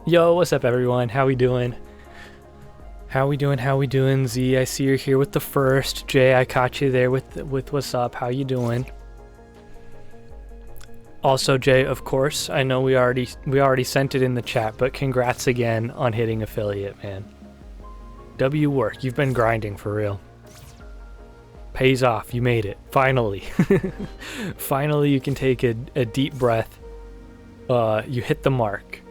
Yo, what's up everyone? How we doing? How we doing? Z, I see you're here with the first. Jay, I caught you there with what's up. How you doing? Also, Jay, of course, I know we already sent it in the chat, but congrats again on hitting affiliate, man. W work. You've been grinding for real. Pays off. You made it. Finally. Finally, you can take a deep breath. You hit the mark.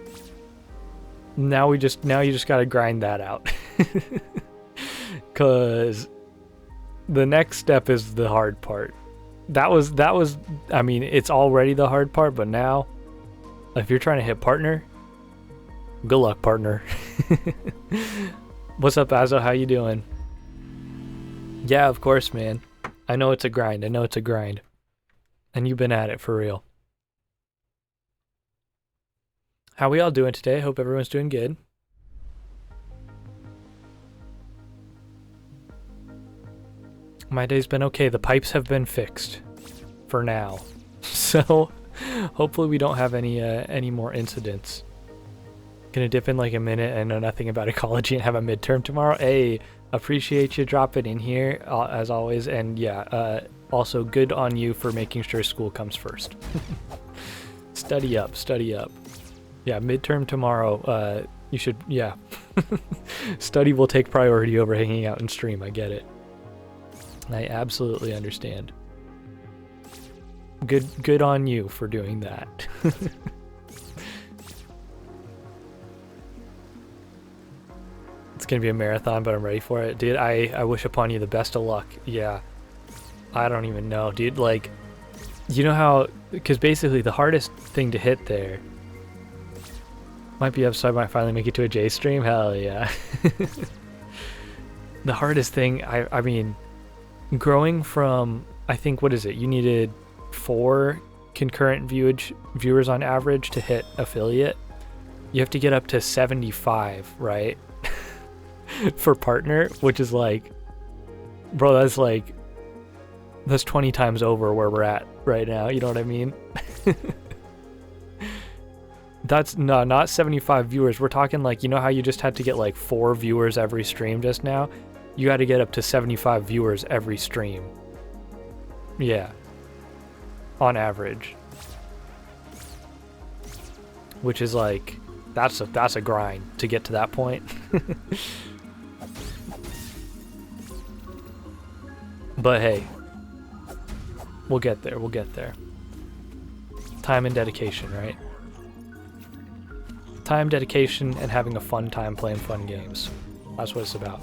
Now you just gotta grind that out. Cause the next step is the hard part. That was I mean, it's already the hard part, but now if you're trying to hit partner, good luck, partner. What's up, Azo? How you doing? Yeah, of course, man. I know it's a grind. And you've been at it for real. How we all doing today? Hope everyone's doing good. My day's been okay. The pipes have been fixed for now. So hopefully we don't have any more incidents. Gonna dip in like a minute and know nothing about ecology and have a midterm tomorrow. Hey, appreciate you dropping in here as always. And yeah, also good on you for making sure school comes first. Study up. Yeah, midterm tomorrow. You should, yeah. Study will take priority over hanging out and stream. I get it. I absolutely understand. Good on you for doing that. It's gonna be a marathon, but I'm ready for it. Dude, I wish upon you the best of luck. Yeah. I don't even know, dude. Like, you know how, because basically the hardest thing to hit there might be upside, might finally make it to a J stream. Hell yeah. The hardest thing, I mean, growing from, I think, what is it? You needed 4 concurrent viewers on average to hit affiliate. You have to get up to 75, right? For partner, which is like, bro, that's 20 times over where we're at right now. You know what I mean? That's not 75 viewers. We're talking like, you know how you just had to get like 4 viewers every stream just now? You got to get up to 75 viewers every stream. Yeah. On average. Which is like, that's a grind to get to that point. But hey, we'll get there. Time and dedication, right? Time, dedication, and having a fun time playing fun games. That's what it's about.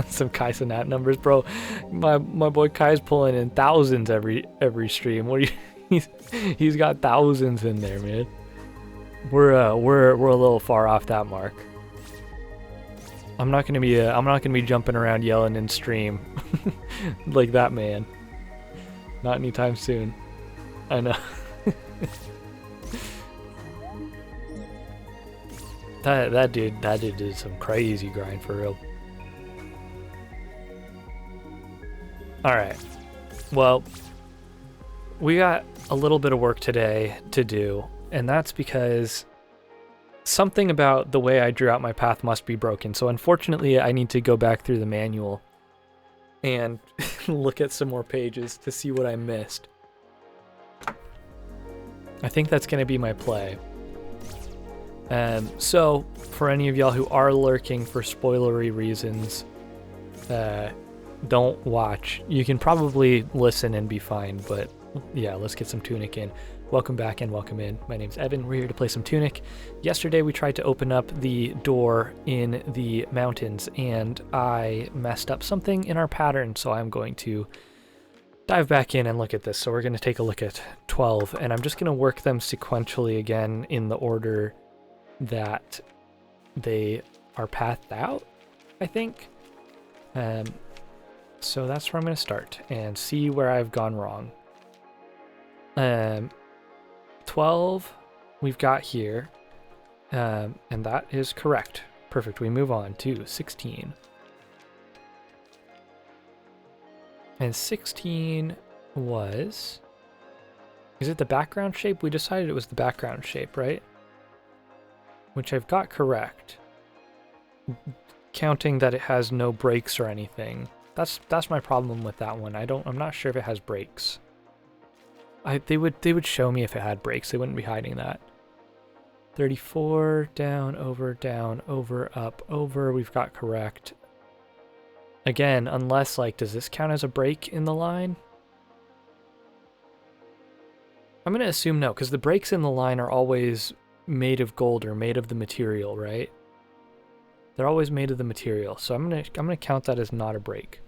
Some Kai Sanat numbers, bro. My boy Kai's pulling in thousands every stream. What are you? He's got thousands in there, man. We're a little far off that mark. I'm not gonna be jumping around yelling in stream like that man. Not anytime soon. I know. That dude did some crazy grind for real. Alright. Well, we got a little bit of work today to do, and that's because something about the way I drew out my path must be broken. So unfortunately, I need to go back through the manual and look at some more pages to see what I missed. I think that's going to be my play. So, for any of y'all who are lurking for spoilery reasons, don't watch. You can probably listen and be fine, but yeah, let's get some Tunic in. Welcome back and welcome in. My name's Evan. We're here to play some Tunic. Yesterday we tried to open up the door in the mountains, and I messed up something in our pattern, so I'm going to dive back in and look at this. So we're going to take a look at 12, and I'm just going to work them sequentially again in the order that they are pathed out, I think. So that's where I'm going to start and see where I've gone wrong. 12 we've got here, and that is correct. Perfect. We move on to 16. And 16 was... Is it the background shape? We decided it was the background shape, right? which I've got correct, counting that it has no breaks or anything. That's my problem with that one. I'm not sure if it has breaks. They would show me if it had breaks. They wouldn't be hiding that. 34, down, over, up, over. We've got correct. Again, unless, like, does this count as a break in the line? I'm going to assume no, because the breaks in the line are always made of gold or made of the material, right? They're always made of the material, so I'm gonna count that as not a break.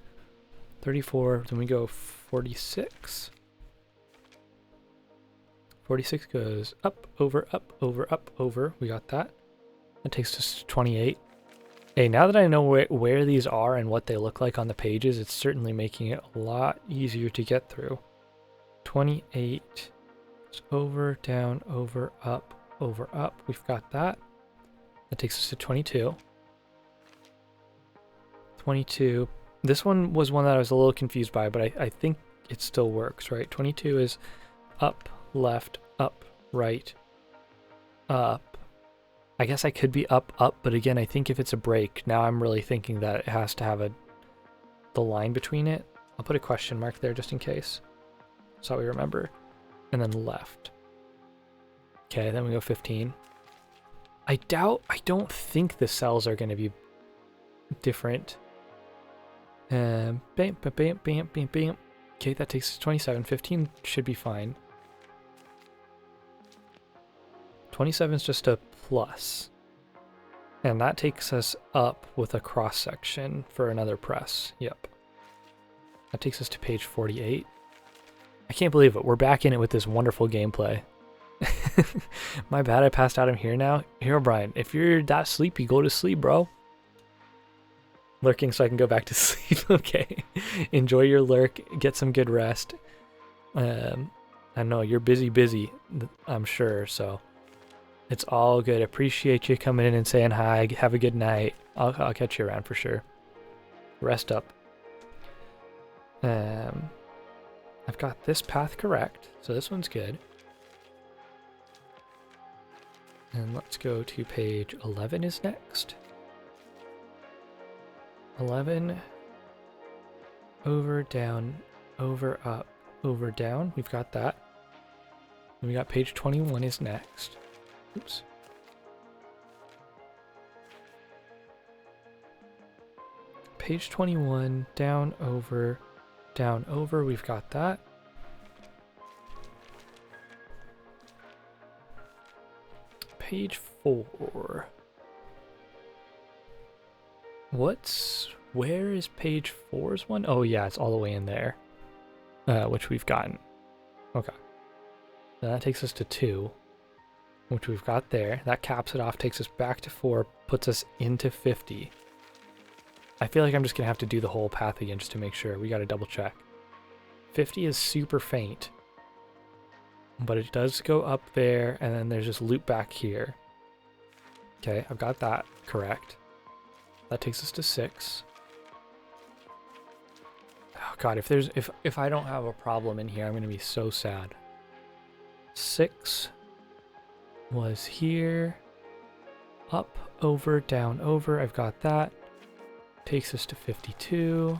34, then we go 46. 46 goes up, over, up, over, up, over. We got that. That takes us to 28. Hey, now that I know where these are and what they look like on the pages, it's certainly making it a lot easier to get through. 28. It's over, down, over, up, over, up. We've got that. That takes us to 22. 22. This one was one that I was a little confused by, but I think it still works, right? 22 is up, left, up, right, up. I guess I could be up, up, but again, I think if it's a break, now I'm really thinking that it has to have the line between it. I'll put a question mark there just in case, so we remember. And then left. Okay, then we go 15. I don't think the cells are going to be different. Bam, bam, bam, bam, bam, bam. Okay, that takes us to 27. 15 should be fine. 27 is just a plus. And that takes us up with a cross section for another press. Yep. That takes us to page 48. I can't believe it. We're back in it with this wonderful gameplay. My bad, I passed out. I'm here now. Here, Brian, if you're that sleepy, go to sleep, bro. Lurking so I can go back to sleep. Okay. Enjoy your lurk. Get some good rest. I know you're busy, I'm sure, so it's all good. Appreciate you coming in and saying hi. Have a good night. I'll catch you around for sure. Rest up. I've got this path correct, so this one's good. And let's go to page 11 is next. 11, over, down, over, up, over, down. We've got that. And we got page 21 is next. Oops. Page 21, down, over, we've got that. Page 4. Where is page 4's one? Oh yeah, it's all the way in there, which we've gotten. Okay. Now that takes us to 2, which we've got there. That caps it off, takes us back to 4, puts us into 50. I feel like I'm just gonna have to do the whole path again just to make sure. We gotta double check. 50 is super faint, but it does go up there, and then there's this loop back here. Okay, I've got that correct. That takes us to 6. Oh god, if I don't have a problem in here, I'm gonna be so sad. 6 was here. Up, over, down, over. I've got that. Takes us to 52.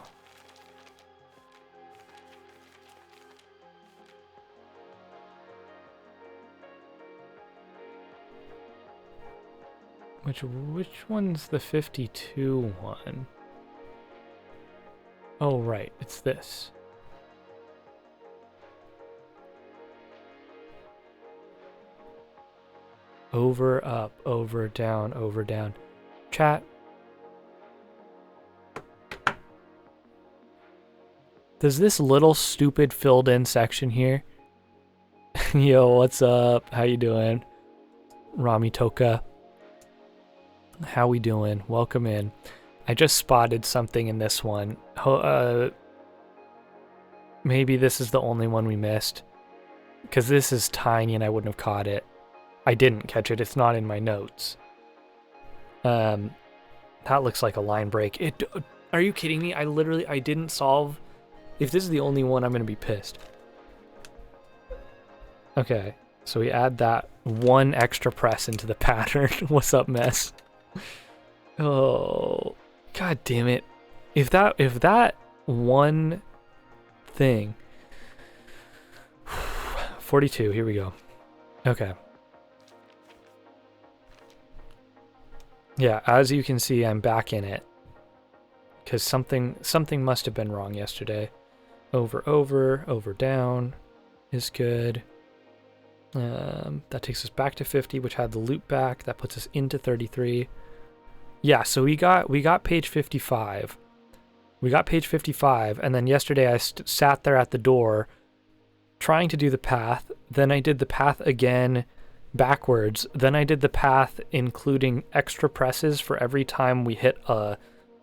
Which one's the 52 one? Oh, right, it's this. Over, up, over, down, over, down. Chat. Does this little stupid filled in section here? Yo, what's up? How you doing? Rami Toka. How we doing? Welcome in. I just spotted something in this one. Maybe this is the only one we missed, because this is tiny and I wouldn't have caught it. I didn't catch it. It's not in my notes. That looks like a line break. Are you kidding me? I didn't solve. If this is the only one, I'm gonna be pissed. Okay. So we add that one extra press into the pattern. What's up, mess? Oh, god damn it. If that one thing 42, here we go. Okay. Yeah, as you can see, I'm back in it. Because something must have been wrong yesterday. Over, down is good. That takes us back to 50, which had the loop back. That puts us into 33. Yeah, so we got page 55. We got page 55, and then yesterday I sat there at the door trying to do the path. Then I did the path again backwards. Then I did the path including extra presses for every time we hit a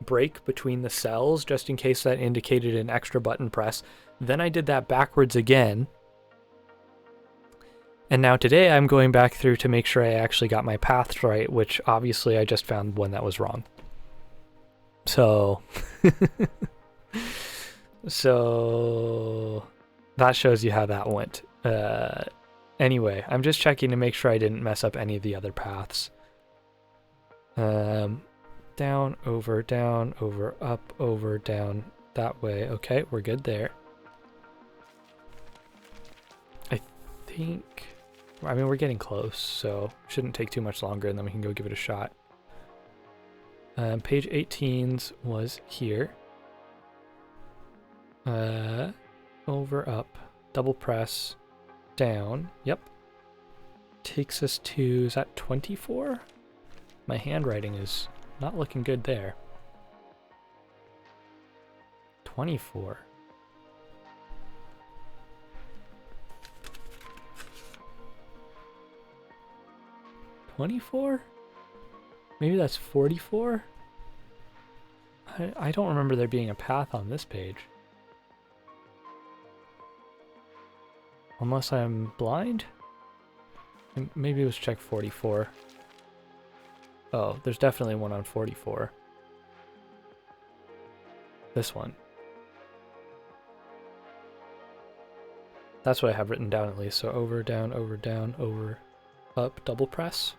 break between the cells, just in case that indicated an extra button press. Then I did that backwards again. And now today I'm going back through to make sure I actually got my paths right, which obviously I just found one that was wrong. So, so that shows you how that went. Anyway, I'm just checking to make sure I didn't mess up any of the other paths. Down, over, up, over, down, that way. Okay, we're good there. I think, I mean, we're getting close, so shouldn't take too much longer, and then we can go give it a shot. Page 18's was here. Over, up, double press, down. Yep. Takes us to, is that 24? My handwriting is not looking good there. 24. Maybe that's 44? I don't remember there being a path on this page. Unless I'm blind? Maybe it was check 44. Oh, there's definitely one on 44. This one. That's what I have written down at least. So over, down, over, up, double press.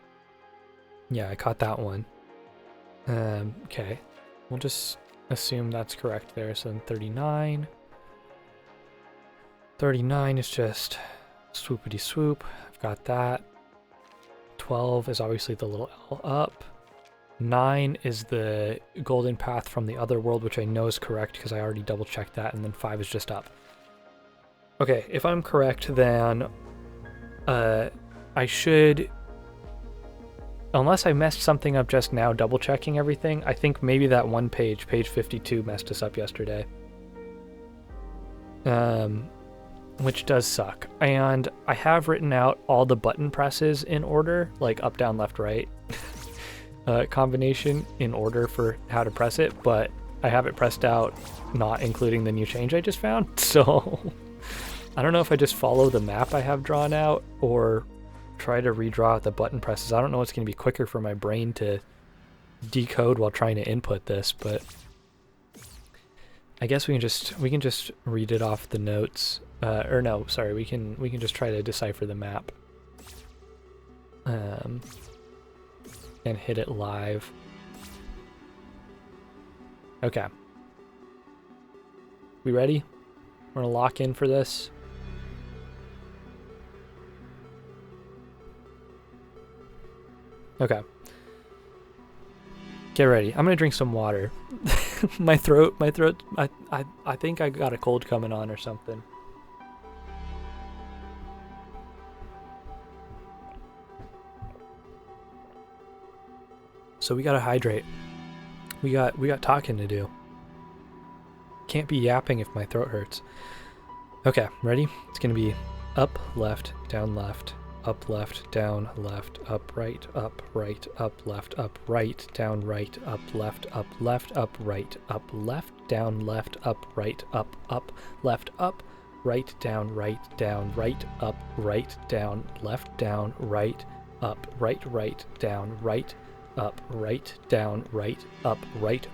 Yeah, I caught that one. Okay. We'll just assume that's correct there. So then 39. 39 is just swoopity swoop. I've got that. 12 is obviously the little L up. 9 is the golden path from the other world, which I know is correct because I already double checked that. And then 5 is just up. Okay, if I'm correct, then I should, unless I messed something up just now double checking everything, I think maybe that one page, page 52, messed us up yesterday. Which does suck. And I have written out all the button presses in order, like up, down, left, right combination in order for how to press it, but I have it pressed out not including the new change I just found. So I don't know if I just follow the map I have drawn out or try to redraw out the button presses. I don't know what's going to be quicker for my brain to decode while trying to input this, but I guess we can just read it off the notes. Or no, sorry, we can just try to decipher the map. And hit it live. Okay. We ready? We're gonna lock in for this. Okay. Get ready. I'm gonna drink some water. my throat, I think I got a cold coming on or something. So we gotta hydrate. We got talking to do. Can't be yapping if my throat hurts. Okay, ready? It's gonna be up, left, down, left, up, down, left, up, right, up, right, down, right, up, left, up, right, down, left, up, right, down, right, up, right, down, left, down, right, up, right, down, right, up, right, down, right, up,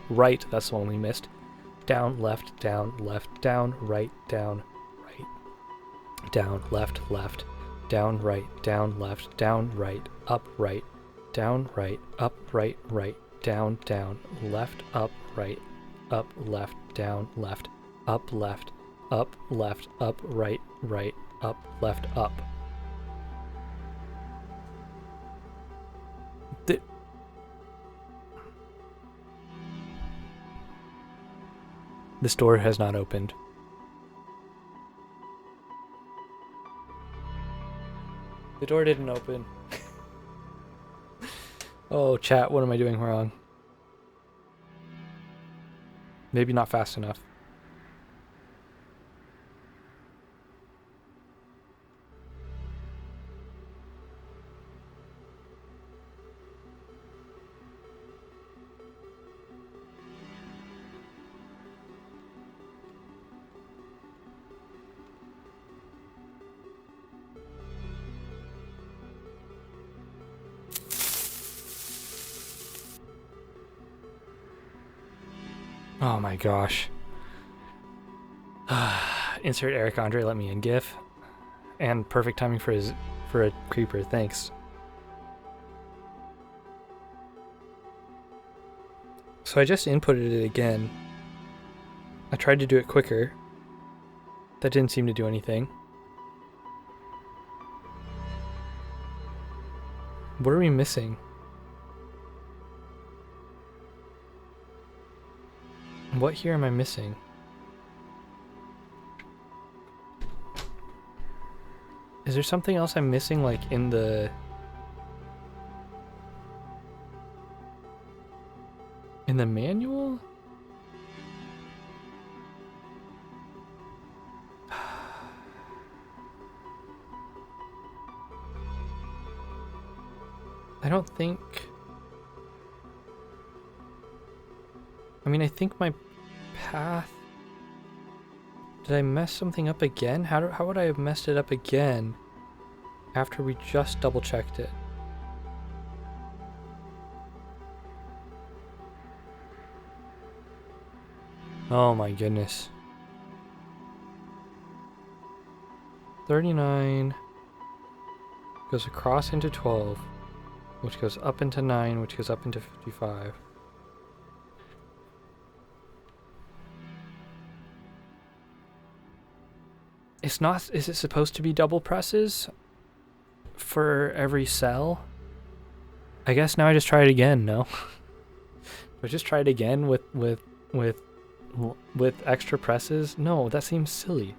right. That's the one we missed. Down, left, down, right, down, right, down, left, down, right, down, left, down, right, up, right, down, right, up, right, right, down, down, left, up, right, up, left, down, left, up, left, up, left, up, right, right, up, left, up. This door has not opened. The door didn't open. Oh, chat, what am I doing wrong? Maybe not fast enough. Oh my gosh. Insert Eric Andre let me in GIF. And perfect timing for a creeper, thanks. So I just inputted it again. I tried to do it quicker. That didn't seem to do anything. What are we missing? What here am I missing? Is there something else I'm missing, like in the manual? I don't think... I mean, I think my path... Did I mess something up again? How would I have messed it up again after we just double checked it? Oh my goodness. 39 goes across into 12, which goes up into 9, which goes up into 55. It's not, is it supposed to be double presses for every cell? I guess now I just try it again, no? I just try it again with extra presses? No, that seems silly.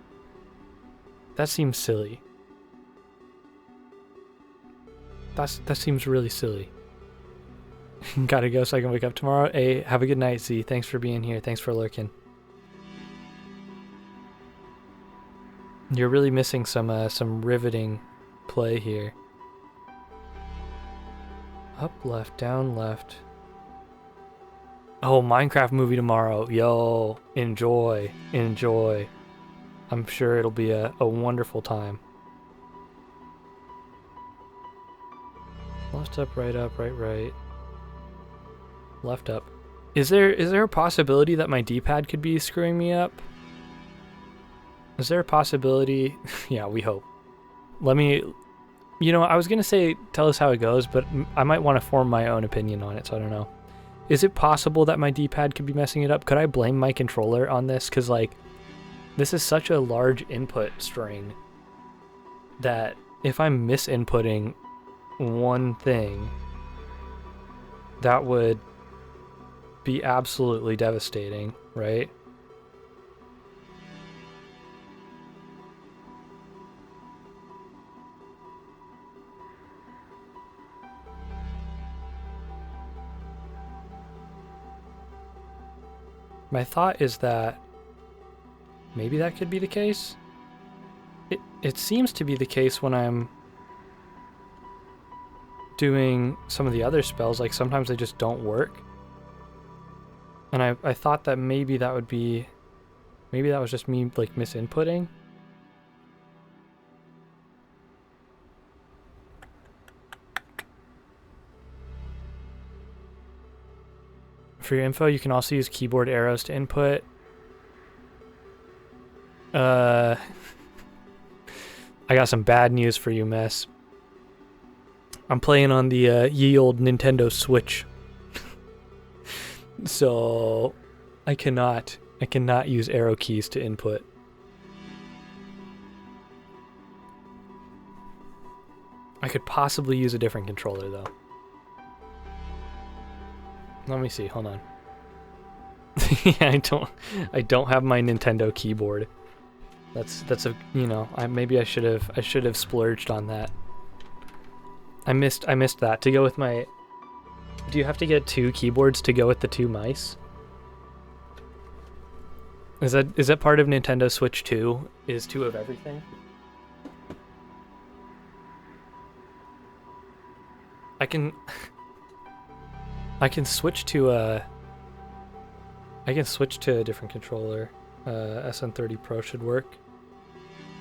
That seems silly. That seems really silly. Gotta go so I can wake up tomorrow. Hey, have a good night, Z. Thanks for being here. Thanks for lurking. You're really missing some riveting play here. Up, left, down, left. Oh, Minecraft movie tomorrow. Yo, enjoy, enjoy. I'm sure it'll be a wonderful time. Left up, right, right. Left up. Is there a possibility that my D-pad could be screwing me up? Is there a possibility? Yeah, we hope. Let me... You know, I was going to say tell us how it goes, but I might want to form my own opinion on it, so I don't know. Is it possible that my D-pad could be messing it up? Could I blame my controller on this? Because, like, this is such a large input string that if I'm misinputting one thing, that would be absolutely devastating, right? My thought is that maybe that could be the case. It seems to be the case when I'm doing some of the other spells, like sometimes they just don't work. And I thought that maybe that would be, maybe that was just me like misinputting. For your info, you can also use keyboard arrows to input. I got some bad news for you, Mess. I'm playing on the ye old Nintendo Switch. So I cannot use arrow keys to input. I could possibly use a different controller though. Let me see, hold on. Yeah, I don't have my Nintendo keyboard. That's a, you know, maybe I should have splurged on that. I missed that to go with my. Do you have to get 2 keyboards to go with the 2 mice? Is that part of Nintendo Switch 2? Is 2 of everything? I can switch to a different controller. SN30 Pro should work.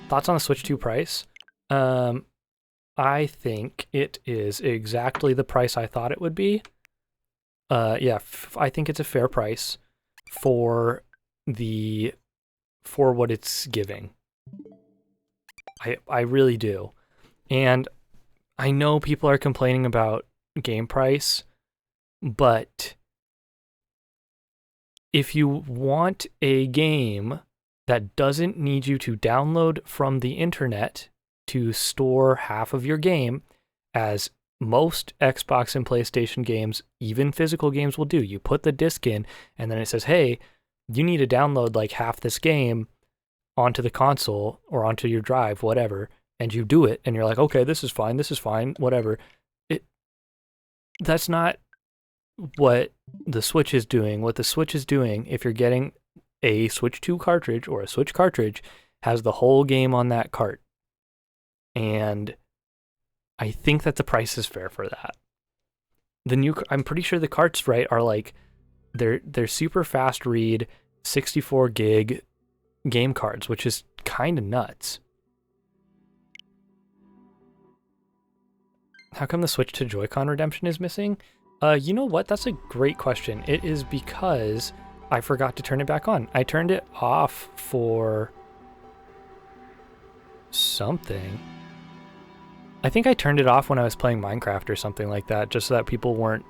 Thoughts on the Switch 2 price? I think it is exactly the price I thought it would be. Yeah, I think it's a fair price for what it's giving. I really do. And I know people are complaining about game price, but if you want a game that doesn't need you to download from the internet to store half of your game, as most Xbox and PlayStation games, even physical games, will do. You put the disc in, and then it says, hey, you need to download like half this game onto the console or onto your drive, whatever, and you do it, and you're like, okay, this is fine, whatever. That's not what the Switch is doing. What the Switch is doing, if you're getting a Switch 2 cartridge or a Switch cartridge, has the whole game on that cart. And I think that the price is fair for that. I'm pretty sure the carts, right, are like, they're super fast read 64 gig game cards, which is kind of nuts. How come the Switch to Joy-Con redemption is missing? You know what? That's a great question. It is because I forgot to turn it back on. I turned it off for something. I think I turned it off when I was playing Minecraft or something like that, just so that people weren't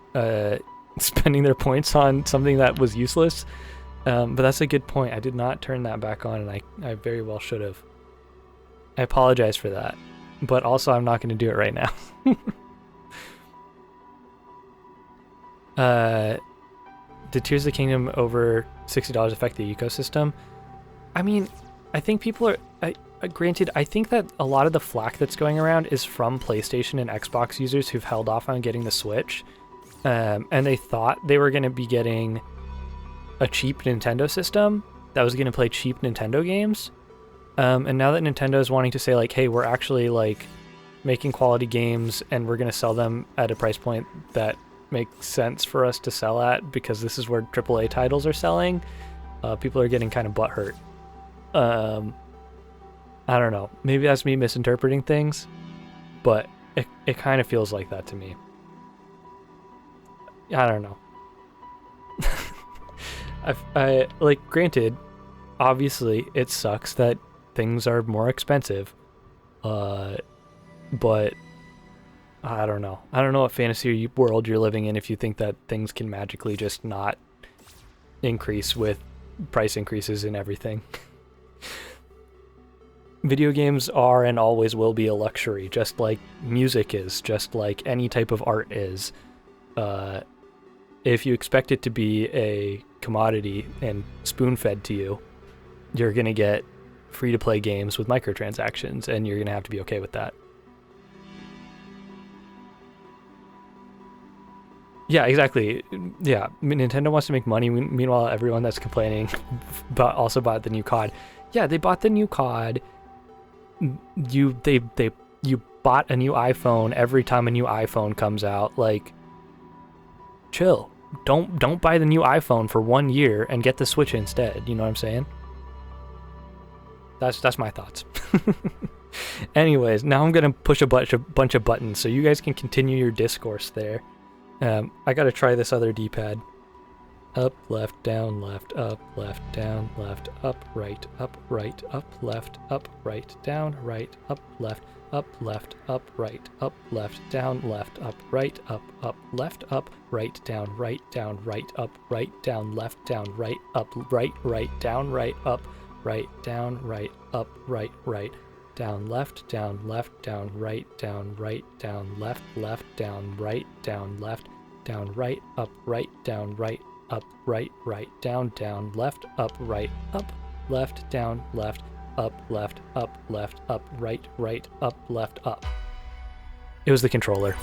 spending their points on something that was useless. But that's a good point. I did not turn that back on, and I very well should have. I apologize for that. But also, I'm not going to do it right now. Did Tears of the Kingdom over $60 affect the ecosystem? I mean, I think people are... granted, I think that a lot of the flack that's going around is from PlayStation and Xbox users who've held off on getting the Switch. And they thought they were going to be getting a cheap Nintendo system that was going to play cheap Nintendo games. And now that Nintendo is wanting to say, like, hey, we're actually, like, making quality games and we're going to sell them at a price point that makes sense for us to sell at because this is where AAA titles are selling, people are getting kind of butthurt. I don't know. Maybe that's me misinterpreting things, but it kind of feels like that to me. I don't know. I like, granted, obviously it sucks that things are more expensive, but I don't know. I don't know what fantasy world you're living in if you think that things can magically just not increase with price increases in everything. Video games are and always will be a luxury, just like music is, just like any type of art is. If you expect it to be a commodity and spoon-fed to you, you're going to get free-to-play games with microtransactions, and you're going to have to be okay with that. Yeah, exactly. Yeah, Nintendo wants to make money. Meanwhile, everyone that's complaining also bought the new COD. Yeah, they bought the new COD. You bought a new iPhone every time a new iPhone comes out. Like, chill. Don't buy the new iPhone for 1 year and get the Switch instead. You know what I'm saying? That's my thoughts. Anyways, now I'm gonna push a bunch of buttons so you guys can continue your discourse there. I gotta try this other D-pad. up, left, down, left, up, down, left, up, right, up, left, down, right, up, left, up, right, down, left, up, right, left, up, right, down, right, up, right, down, left, down, right, up, right, down, right, up, right, down, right, up, right, down, left, down, right, down, left, down, right, down, right, up, down, right, up, right, down, left, up, left, down, left, up, right, up, left, up. It was the controller.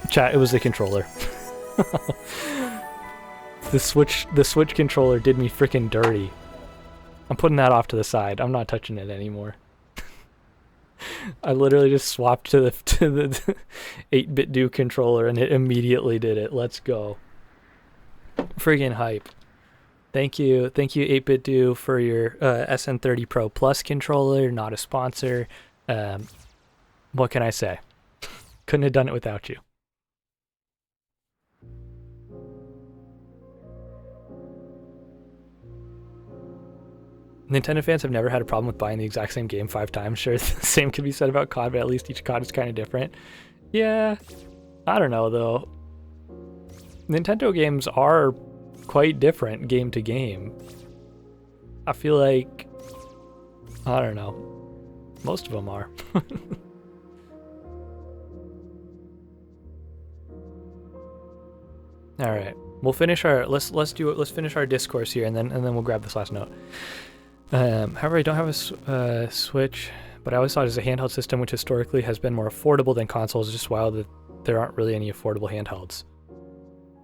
Chat, it was the controller. The Switch controller did me freaking dirty. I'm putting that off to the side. I'm not touching it anymore. I literally just swapped to the 8-bit do controller and it immediately did it. Let's go. Friggin' hype. Thank you 8-bit do for your SN30 Pro Plus controller. Not a sponsor. What can I say? Couldn't have done it without you. Nintendo fans have never had a problem with buying the exact same game 5 times. Sure, the same could be said about COD, but at least each COD is kind of different. Yeah, I don't know, though. Nintendo games are quite different game to game. I feel like, I don't know, most of them are. All right, we'll finish our let's finish our discourse here, and then we'll grab this last note. However, I don't have a Switch, but I always thought it as a handheld system, which historically has been more affordable than consoles. It's just wild that there aren't really any affordable handhelds.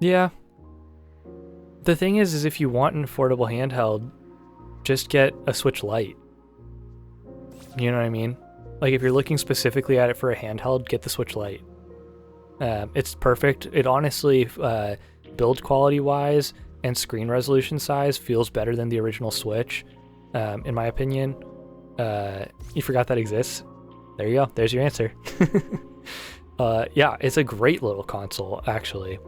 Yeah. The thing is if you want an affordable handheld, just get a Switch Lite. You know what I mean? Like, if you're looking specifically at it for a handheld, get the Switch Lite. It's perfect. It honestly, build quality-wise and screen resolution size, feels better than the original Switch. In my opinion. You forgot that exists? There you go. There's your answer. Yeah, it's a great little console, actually.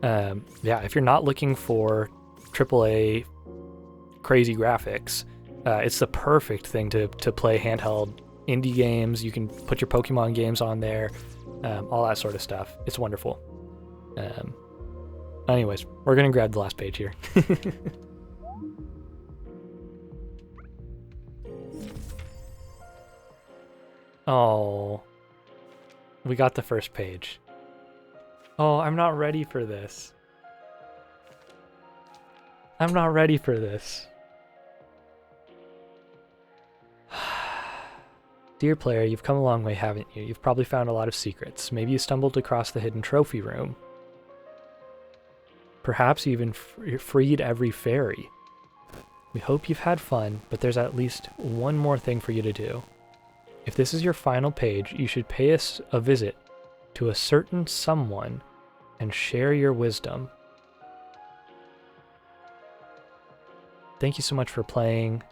Yeah, if you're not looking for AAA crazy graphics, it's the perfect thing to play handheld indie games. You can put your Pokemon games on there, all that sort of stuff. It's wonderful. Anyways, we're going to grab the last page here. Oh, we got the first page. Oh, I'm not ready for this. I'm not ready for this. Dear player, you've come a long way, haven't you? You've probably found a lot of secrets. Maybe you stumbled across the hidden trophy room. Perhaps you even freed every fairy. We hope you've had fun, but there's at least one more thing for you to do. If this is your final page, you should pay us a visit to a certain someone and share your wisdom. Thank you so much for playing.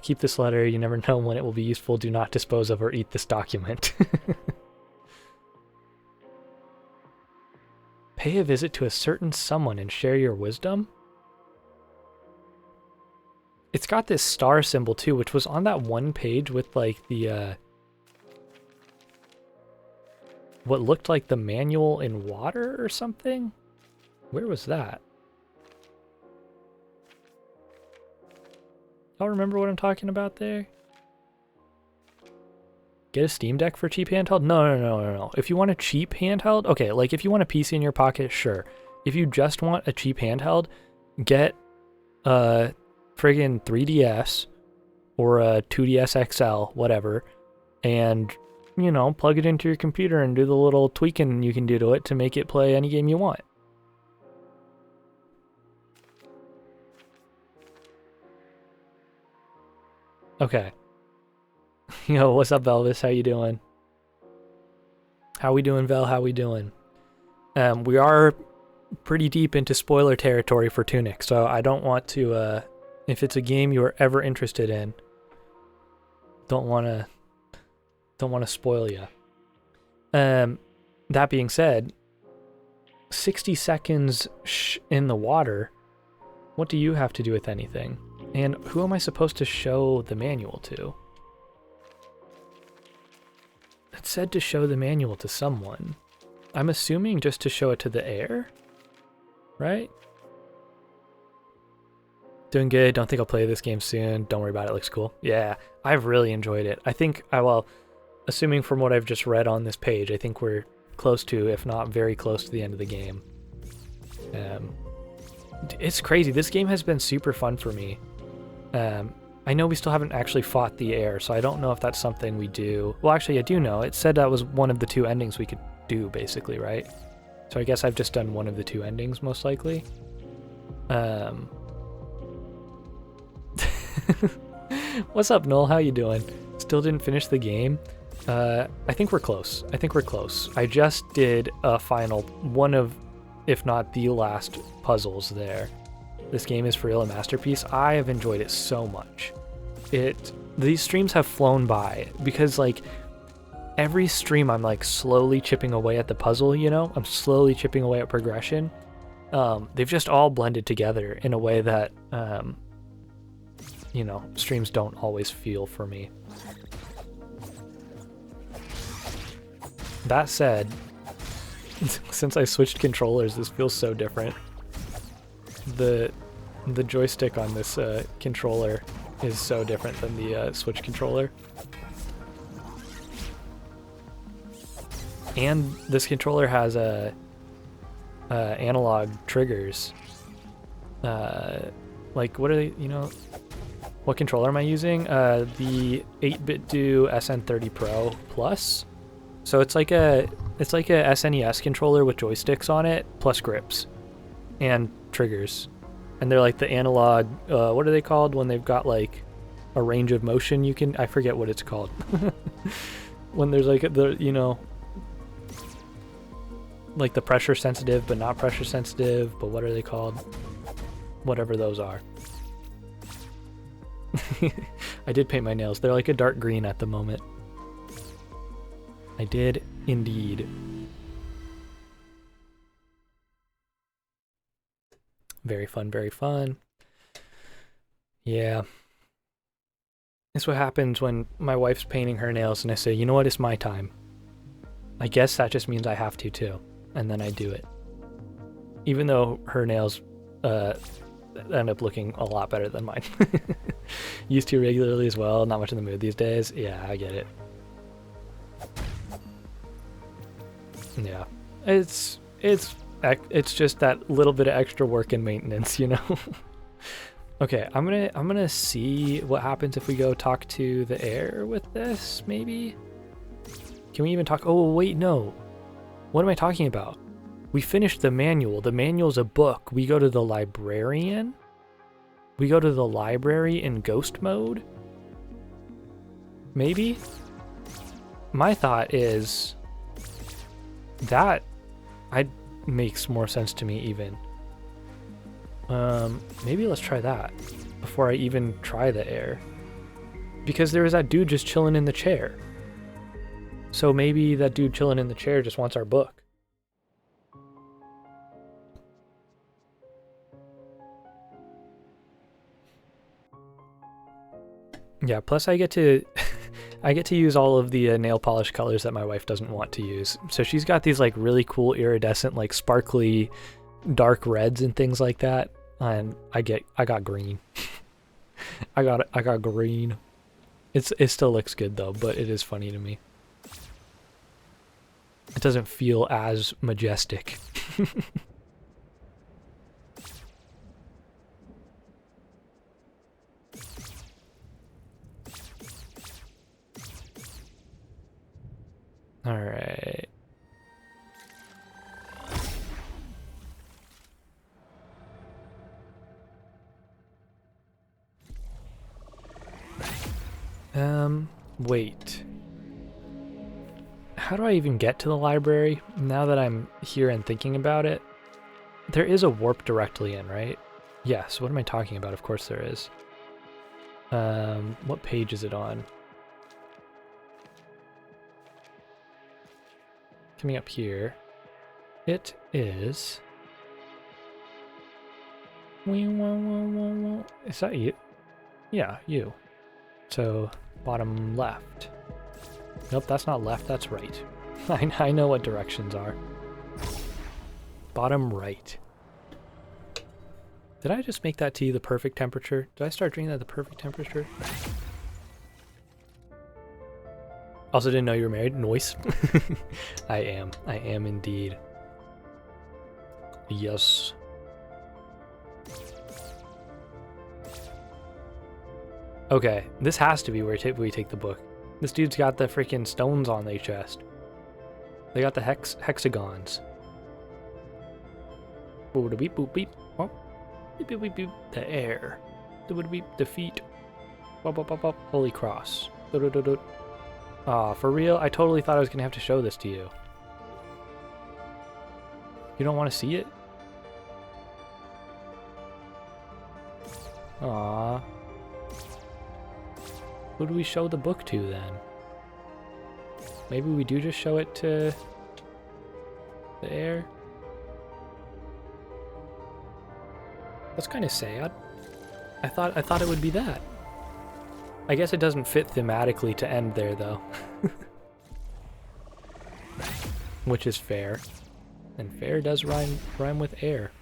Keep this letter. You never know when it will be useful. Do not dispose of or eat this document. Pay a visit to a certain someone and share your wisdom? It's got this star symbol too, which was on that one page with like the what looked like the manual in water or something. Where was that? Y'all remember what I'm talking about there? Get a Steam Deck for cheap handheld? No. If you want a cheap handheld, okay, like if you want a PC in your pocket, sure. If you just want a cheap handheld, get friggin' 3DS or a 2DS XL, whatever, and, you know, plug it into your computer and do the little tweaking you can do to it to make it play any game you want. Okay. Yo, what's up, Elvis? How you doing? How we doing, Vel? How we doing? We are pretty deep into spoiler territory for Tunic, so I don't want to, if it's a game you are ever interested in, don't want to spoil you. That being said, 60 seconds in the water. What do you have to do with anything? And who am I supposed to show the manual to? It said to show the manual to someone. I'm assuming just to show it to the air, right? Doing good. Don't think I'll play this game soon. Don't worry about it. It looks cool. Yeah, I've really enjoyed it. I think, well, assuming from what I've just read on this page, I think we're close to, if not very close to the end of the game. It's crazy. This game has been super fun for me. I know we still haven't actually fought the air, so I don't know if that's something we do. Well, actually, I do know. It said that was one of the 2 endings we could do, basically, right? So I guess I've just done one of the 2 endings, most likely. What's up, Noel? How you doing? Still didn't finish the game. I think we're close. I just did a final one of, if not the last, puzzles there. This game is for real a masterpiece. I have enjoyed it so much. These streams have flown by because, like, every stream I'm like slowly chipping away at the puzzle, you know? I'm slowly chipping away at progression. They've just all blended together in a way that, you know, streams don't always feel for me. That said, since I switched controllers, this feels so different. The joystick on this controller is so different than the Switch controller. And this controller has analog triggers. Like, what are they, you know, what controller am I using? The 8BitDo SN30 Pro Plus. So it's like a SNES controller with joysticks on it, plus grips and triggers. And they're like the analog, what are they called when they've got like a range of motion you can, I forget what it's called. When there's like the, you know, like the pressure sensitive but not pressure sensitive, but what are they called? Whatever those are. I did paint my nails. They're like a dark green at the moment. I did indeed. Very fun, very fun. Yeah. That's what happens when my wife's painting her nails and I say, you know what, it's my time. I guess that just means I have to too. And then I do it. Even though her nails end up looking a lot better than mine. Used to regularly as well, not much in the mood these days. Yeah, I get it. Yeah. It's just that little bit of extra work and maintenance, you know? Okay, I'm gonna see what happens if we go talk to the air with this, maybe? Can we even talk? Oh, wait, no. What am I talking about? We finished the manual. The manual's a book. We go to the librarian? We go to the library in ghost mode? Maybe? My thought is that makes more sense to me even. Maybe let's try that before I even try the air. Because there was that dude just chilling in the chair. So maybe that dude chilling in the chair just wants our book. Yeah, plus I get to I get to use all of the nail polish colors that my wife doesn't want to use. So she's got these like really cool iridescent, like sparkly dark reds and things like that. And I got green. I got green. It still looks good though, but it is funny to me. It doesn't feel as majestic. All right. Wait. How do I even get to the library now that I'm here and thinking about it? There is a warp directly in, right? Yes, what am I talking about? Of course there is. What page is it on? Coming up here. It is... Is that you? Yeah, you. So, bottom left. Nope, that's not left, that's right. I know what directions are. Bottom right. Did I just make that tea the perfect temperature? Did I start drinking that at the perfect temperature? Also didn't know you were married. Noise. I am indeed. Yes. Okay, this has to be where we take the book. This dude's got the freaking stones on their chest. They got the hexagons. Boop beep boop beep. Oh. Beep beep beep beep. The air. Boop beep. The feet. Bop bop bop bop. Holy cross. Aw, for real? I totally thought I was gonna have to show this to you. You don't want to see it? Aw. Who do we show the book to then? Maybe we do just show it to the air? That's kind of sad. I thought it would be that. I guess it doesn't fit thematically to end there though. Which is fair. And fair does rhyme with air.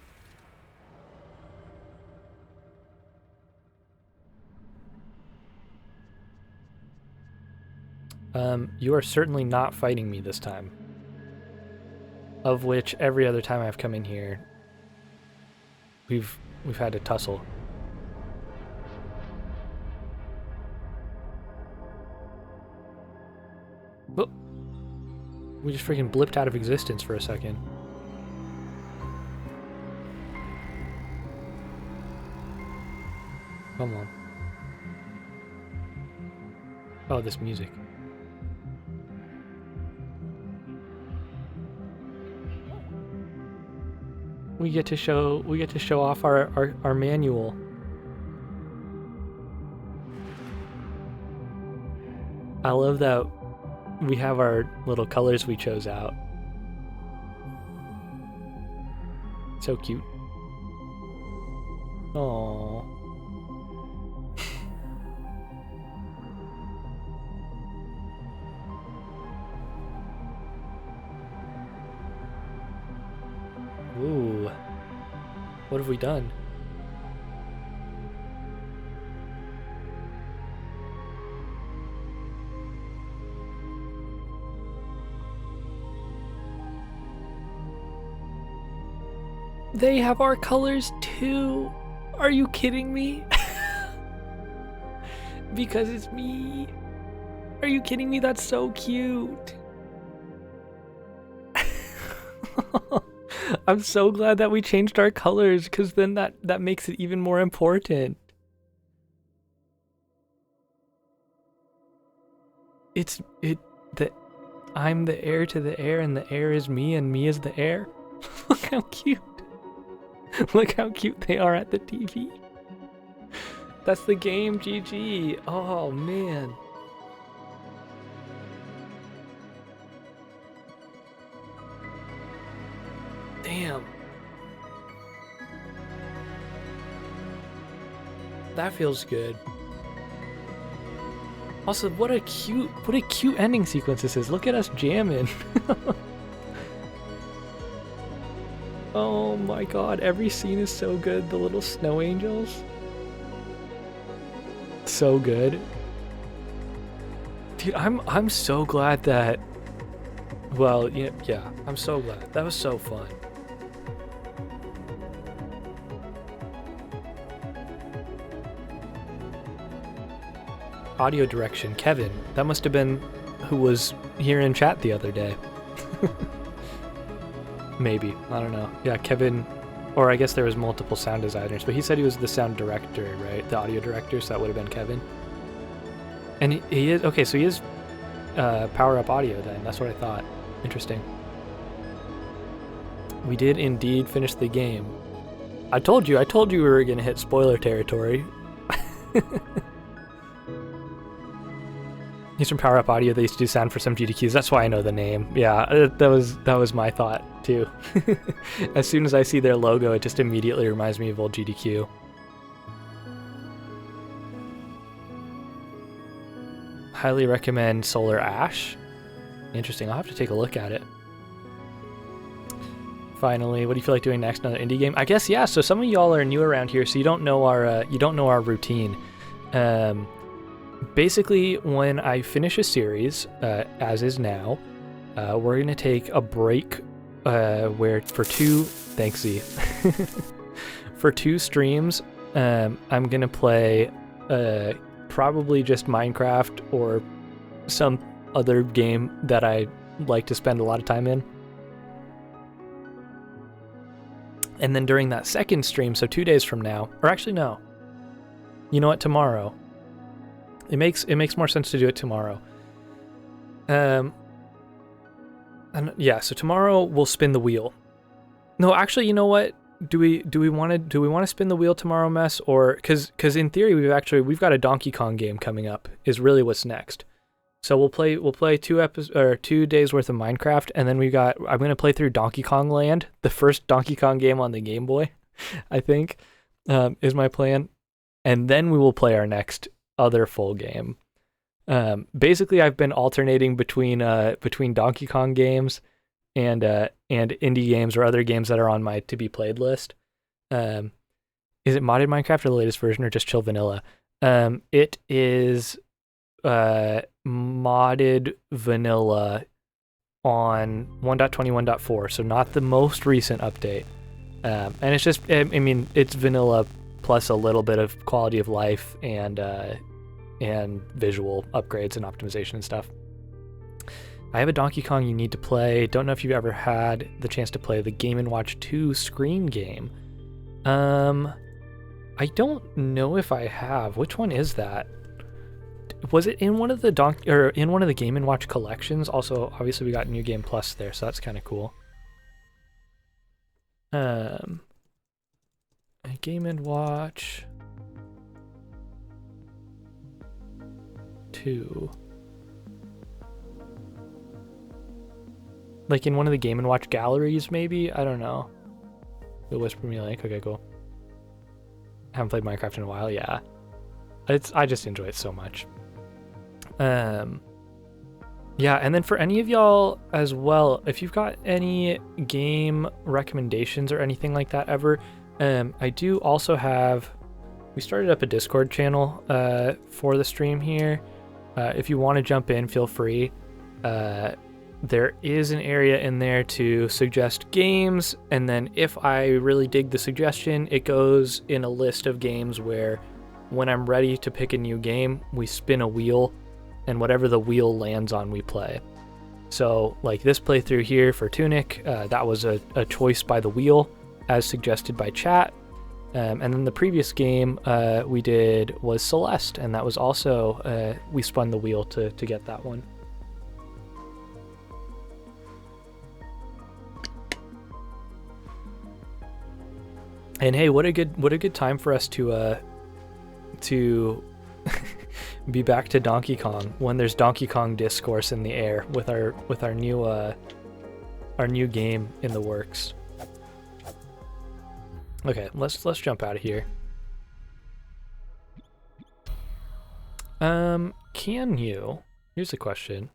You are certainly not fighting me this time. Of which every other time I've come in here, we've had to tussle. Oh, we just freaking blipped out of existence for a second. Come on. Oh, this music. We get to show off our manual. I love that we have our little colors we chose out. So cute. Aww. Ooh. What have we done? They have our colors too. Are you kidding me? Because it's me. Are you kidding me? That's so cute. I'm so glad that we changed our colors, because then that makes it even more important. I'm the heir to the air, and the air is me, and me is the air. Look how cute. Look how cute they are at the TV. That's the game, GG. Oh, man. Damn. That feels good. Also, what a cute ending sequence this is. Look at us jamming. Oh my god, every scene is so good. The little snow angels. So good. Dude, I'm so glad that, well, yeah, I'm so glad. That was so fun. Audio direction, Kevin. That must have been who was here in chat the other day. Maybe, I don't know. Yeah, Kevin, or I guess there was multiple sound designers, but he said he was the sound director, right? The audio director, so that would have been Kevin. And he is, okay, so he is Power Up Audio then, that's what I thought. Interesting. We did indeed finish the game. I told you we were gonna hit spoiler territory. He's from Power Up Audio. They used to do sound for some GDQs. That's why I know the name. Yeah, that was my thought too. As soon as I see their logo, it just immediately reminds me of old GDQ. Highly recommend Solar Ash. Interesting. I'll have to take a look at it. Finally, what do you feel like doing next? Another indie game? I guess, yeah. So some of y'all are new around here, so you don't know our routine. Basically, when I finish a series, as is now, we're gonna take a break where for two, thanks Z, for 2 streams, I'm gonna play probably just Minecraft or some other game that I like to spend a lot of time in. And then during that second stream, so 2 days from now, or actually no, you know what, tomorrow. It makes more sense to do it tomorrow. And yeah, so tomorrow we'll spin the wheel. No, actually, you know what? Do we want to spin the wheel tomorrow, Mess? Or because in theory we've got a Donkey Kong game coming up. Is really what's next. So we'll play 2 days worth of Minecraft, and then I'm gonna play through Donkey Kong Land, the first Donkey Kong game on the Game Boy, I think, is my plan, and then we will play our next other full game. Basically, I've been alternating between Donkey Kong games and indie games or other games that are on my to be played list. Is it modded Minecraft or the latest version or just chill vanilla? It is modded vanilla on 1.21.4, so not the most recent update. And it's just, I mean, it's vanilla plus a little bit of quality of life and visual upgrades and optimization and stuff. I have a Donkey Kong you need to play. Don't know if you've ever had the chance to play the Game & Watch 2 screen game. I don't know if I have. Which one is that? Was it in one of the in one of the Game & Watch collections? Also, obviously we got New Game Plus there, so that's kind of cool. Game & Watch 2. Like in one of the Game & Watch galleries, maybe? I don't know. The Whisper Me Link. Okay, cool. Haven't played Minecraft in a while. Yeah, I just enjoy it so much. Yeah, and then for any of y'all as well, if you've got any game recommendations or anything like that ever, I do also have. We started up a Discord channel for the stream here. If you want to jump in, feel free. There is an area in there to suggest games, and then if I really dig the suggestion, it goes in a list of games where when I'm ready to pick a new game, we spin a wheel, and whatever the wheel lands on, we play. So like this playthrough here for Tunic, that was a choice by the wheel as suggested by chat. And then the previous game we did was Celeste, and that was also, we spun the wheel to get that one. And hey, what a good time for us to be back to Donkey Kong when there's Donkey Kong discourse in the air with our new game in the works. Okay, let's jump out of here. Can you? Here's the question.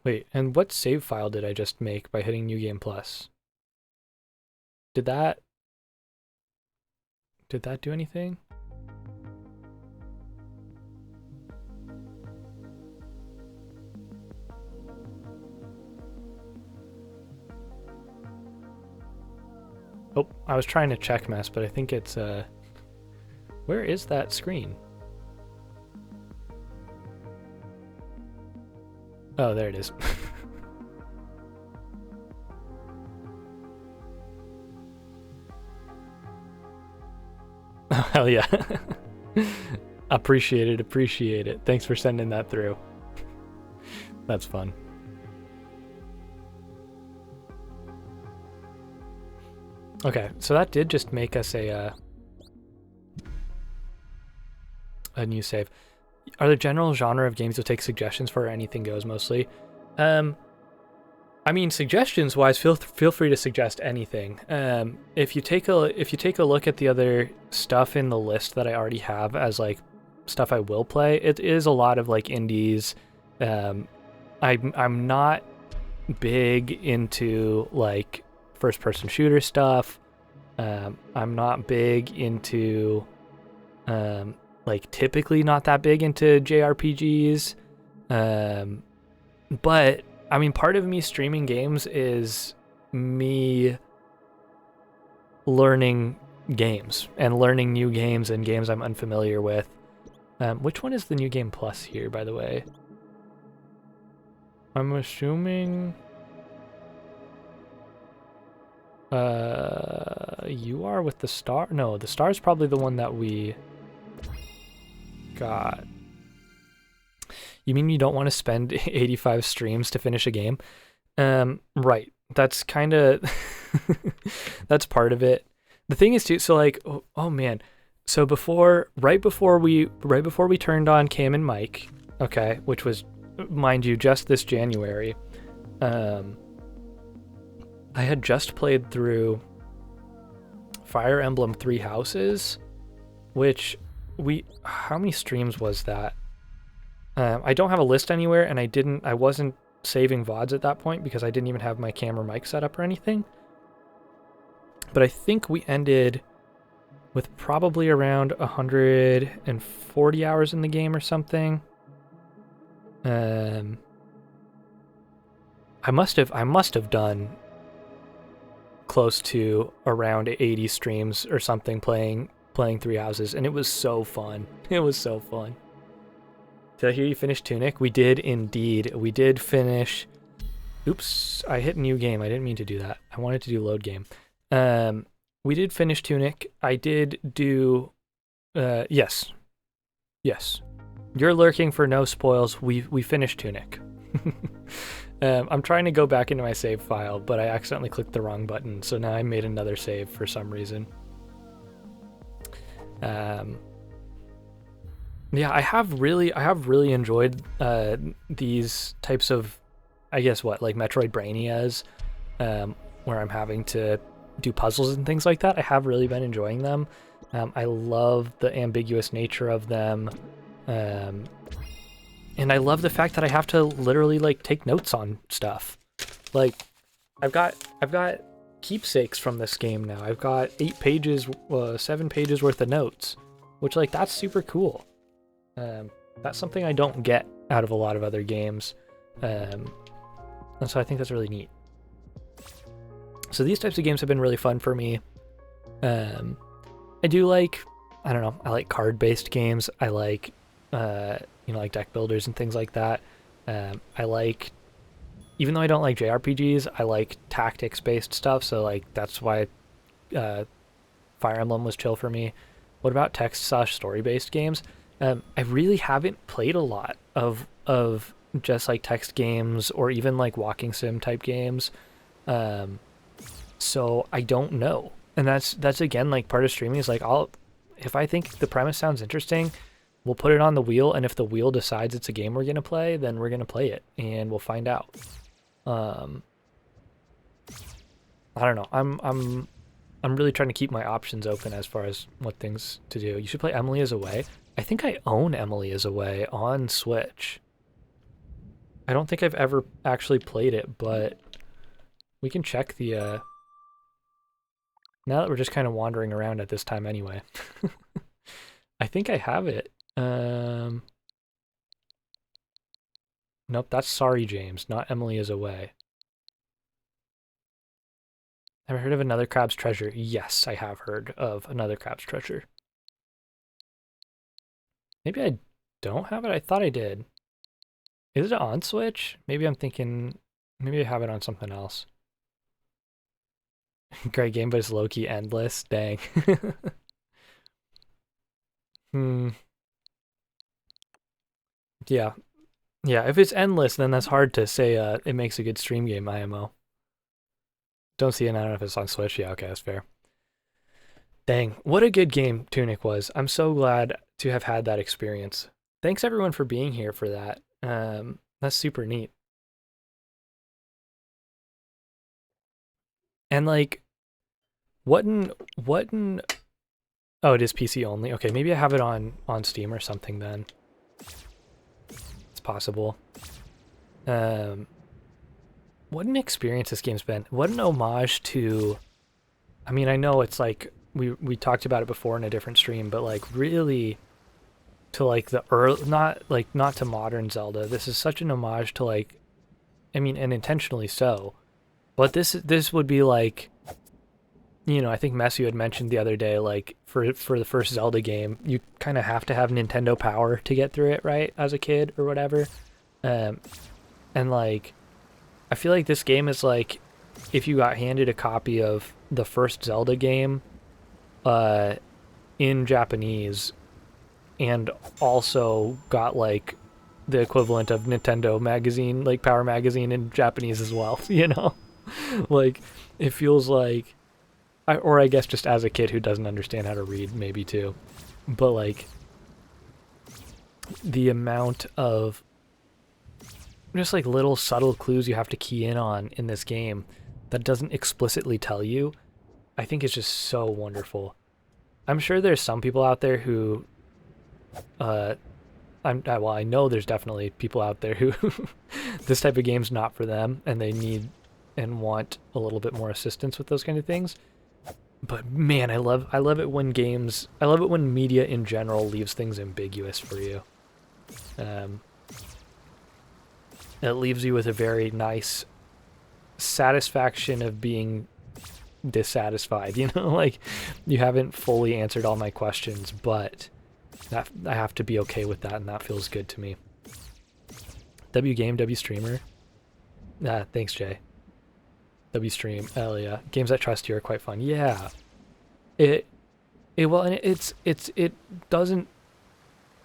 Wait, and what save file did I just make by hitting New Game Plus? Did that do anything? Oh, I was trying to check Mess, but I think it's where is that screen? Oh, there it is. Oh, hell yeah. Appreciate it. Thanks for sending that through. That's fun. Okay, so that did just make us a new save. are the general genre of games you'll take suggestions for, or anything goes mostly. Um, I mean, suggestions wise, feel free to suggest anything. If you take a look at the other stuff in the list that I already have as like stuff I will play, it is a lot of like indies. I'm not big into like first person shooter stuff. I'm not big into like typically not that big into JRPGs. But I mean, part of me streaming games is me learning games and learning new games and games I'm unfamiliar with. Which one is the new game plus here, by the way? I'm assuming you are with the star. No, the star is probably the one that we got. You mean you don't want to spend 85 streams to finish a game? Right. That's kind of that's part of it. The thing is too, so like, oh man. So right before we turned on Cam and Mike, okay, which was, mind you, just this January, I had just played through Fire Emblem Three Houses, which how many streams was that? I don't have a list anywhere, and I wasn't saving VODs at that point because I didn't even have my camera mic set up or anything. But I think we ended with probably around 140 hours in the game or something. I must have done close to around 80 streams or something playing Three Houses, and it was so fun. It was so fun. Did I hear you finish Tunic? We did indeed. We did finish. Oops, I hit new game. I didn't mean to do that. I wanted to do load game. We did finish Tunic. I did do. Yes. You're lurking for no spoils. We finished Tunic. I'm trying to go back into my save file, but I accidentally clicked the wrong button, so now I made another save for some reason. Yeah, I have really enjoyed these types of, I guess like Metroidvanias, where I'm having to do puzzles and things like that. I have really been enjoying them. I love the ambiguous nature of them, and I love the fact that I have to literally like take notes on stuff. Like, I've got keepsakes from this game now. I've got 7 pages worth of notes, which like that's super cool. That's something I don't get out of a lot of other games, and so I think that's really neat. So these types of games have been really fun for me. I do like, I don't know, I like card-based games. I like, like deck builders and things like that. I like, even though I don't like JRPGs, I like tactics-based stuff. So like that's why Fire Emblem was chill for me. What about text/story-based games? I really haven't played a lot of just like text games or even like walking sim type games. So I don't know. And that's again like part of streaming is like if I think the premise sounds interesting, we'll put it on the wheel, and if the wheel decides it's a game we're gonna play, then we're gonna play it and we'll find out. I don't know. I'm really trying to keep my options open as far as what things to do. You should play Emily is Away. I think I own Emily is Away on Switch. I don't think I've ever actually played it, but we can check the now that we're just kind of wandering around at this time anyway. I think I have it. Nope, that's Sorry James, not Emily is Away. Ever heard of Another Crab's Treasure? Yes, I have heard of Another Crab's Treasure. Maybe I don't have it. I thought I did. Is it on Switch? Maybe I'm thinking, maybe I have it on something else. Great game, but it's low-key endless. Dang. Yeah. Yeah, if it's endless, then that's hard to say it makes a good stream game, IMO. Don't see it, I don't know if it's on Switch. Yeah, okay, that's fair. Dang, what a good game Tunic was. I'm so glad to have had that experience. Thanks everyone for being here for that. That's super neat. And like, what in oh, it is PC only. Okay, maybe I have it on Steam or something then. It's possible. Um, what an experience this game's been. What an homage to. I mean, I know it's like we talked about it before in a different stream, but like really to like the early, not to modern Zelda. This is such an homage to like, I mean, and intentionally so. But this would be like, I think Messi had mentioned the other day, like for the first Zelda game, you kind of have to have Nintendo power to get through it, right? As a kid or whatever. Um, and like, I feel like this game is like, if you got handed a copy of the first Zelda game, uh, in Japanese, and also got like the equivalent of Nintendo magazine, like Power Magazine in Japanese as well, like it feels like or I guess just as a kid who doesn't understand how to read, maybe too. But like the amount of just like little subtle clues you have to key in on in this game that doesn't explicitly tell you, I think is just so wonderful. I'm sure there's some people out there who, well, I know there's definitely people out there who this type of game's not for them, and they need and want a little bit more assistance with those kind of things. But man, I love I love it when media in general leaves things ambiguous for you. Um, it leaves you with a very nice satisfaction of being dissatisfied, like you haven't fully answered all my questions, but that I have to be okay with that, and that feels good to me. W game, W streamer. Thanks, Jay. W stream, hell yeah. Games I trust you are quite fun. Yeah. It well, and it doesn't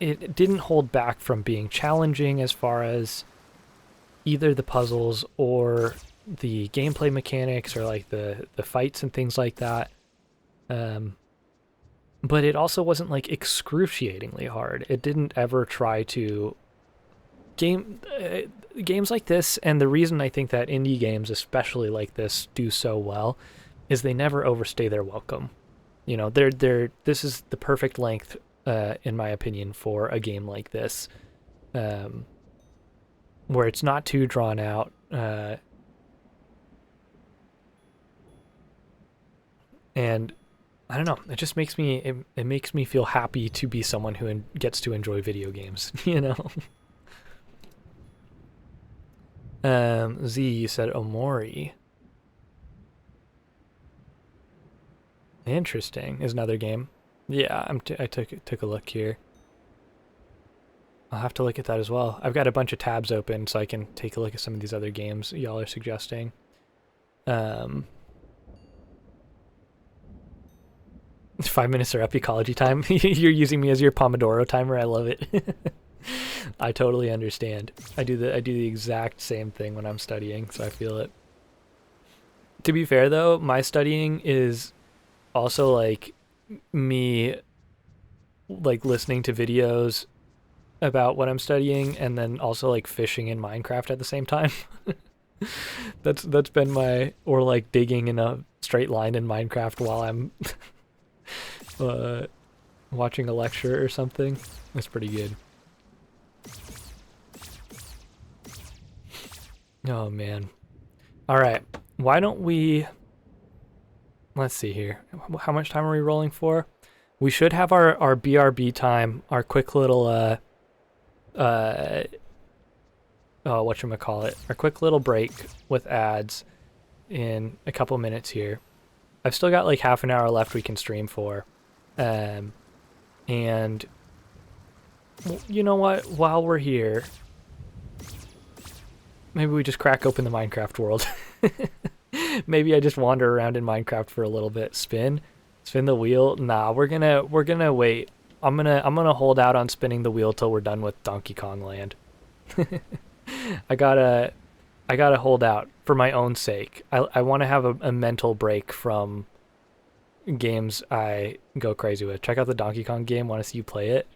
it didn't hold back from being challenging as far as either the puzzles or the gameplay mechanics or like the fights and things like that. But it also wasn't like excruciatingly hard. It didn't ever try to games like this, and the reason I think that indie games, especially like this, do so well, is they never overstay their welcome. This is the perfect length, in my opinion, for a game like this, where it's not too drawn out. And I don't know. It just makes it makes me feel happy to be someone who gets to enjoy video games. Z, you said Omori. Interesting. Is another game. Yeah, I took a look here. I'll have to look at that as well. I've got a bunch of tabs open so I can take a look at some of these other games y'all are suggesting. 5 minutes are up ecology time. You're using me as your Pomodoro timer. I love it. I totally understand. I do the exact same thing when I'm studying, so I feel it. To be fair though, my studying is also like me like listening to videos about what I'm studying and then also like fishing in Minecraft at the same time. That's been or like digging in a straight line in Minecraft while I'm watching a lecture or something. That's pretty good. Oh man. All right. Why don't we let's see here. How much time are we rolling for? We should have our BRB time, our quick little whatchamacallit, our quick little break with ads in a couple minutes here. I've still got like half an hour left we can stream for. And you know what? While we're here, maybe we just crack open the Minecraft world. Maybe I just wander around in Minecraft for a little bit. Spin the wheel. Nah, we're gonna wait. I'm gonna hold out on spinning the wheel till we're done with Donkey Kong Land. I gotta hold out for my own sake. I want to have a mental break from games I go crazy with. Check out the Donkey Kong game. Want to see you play it?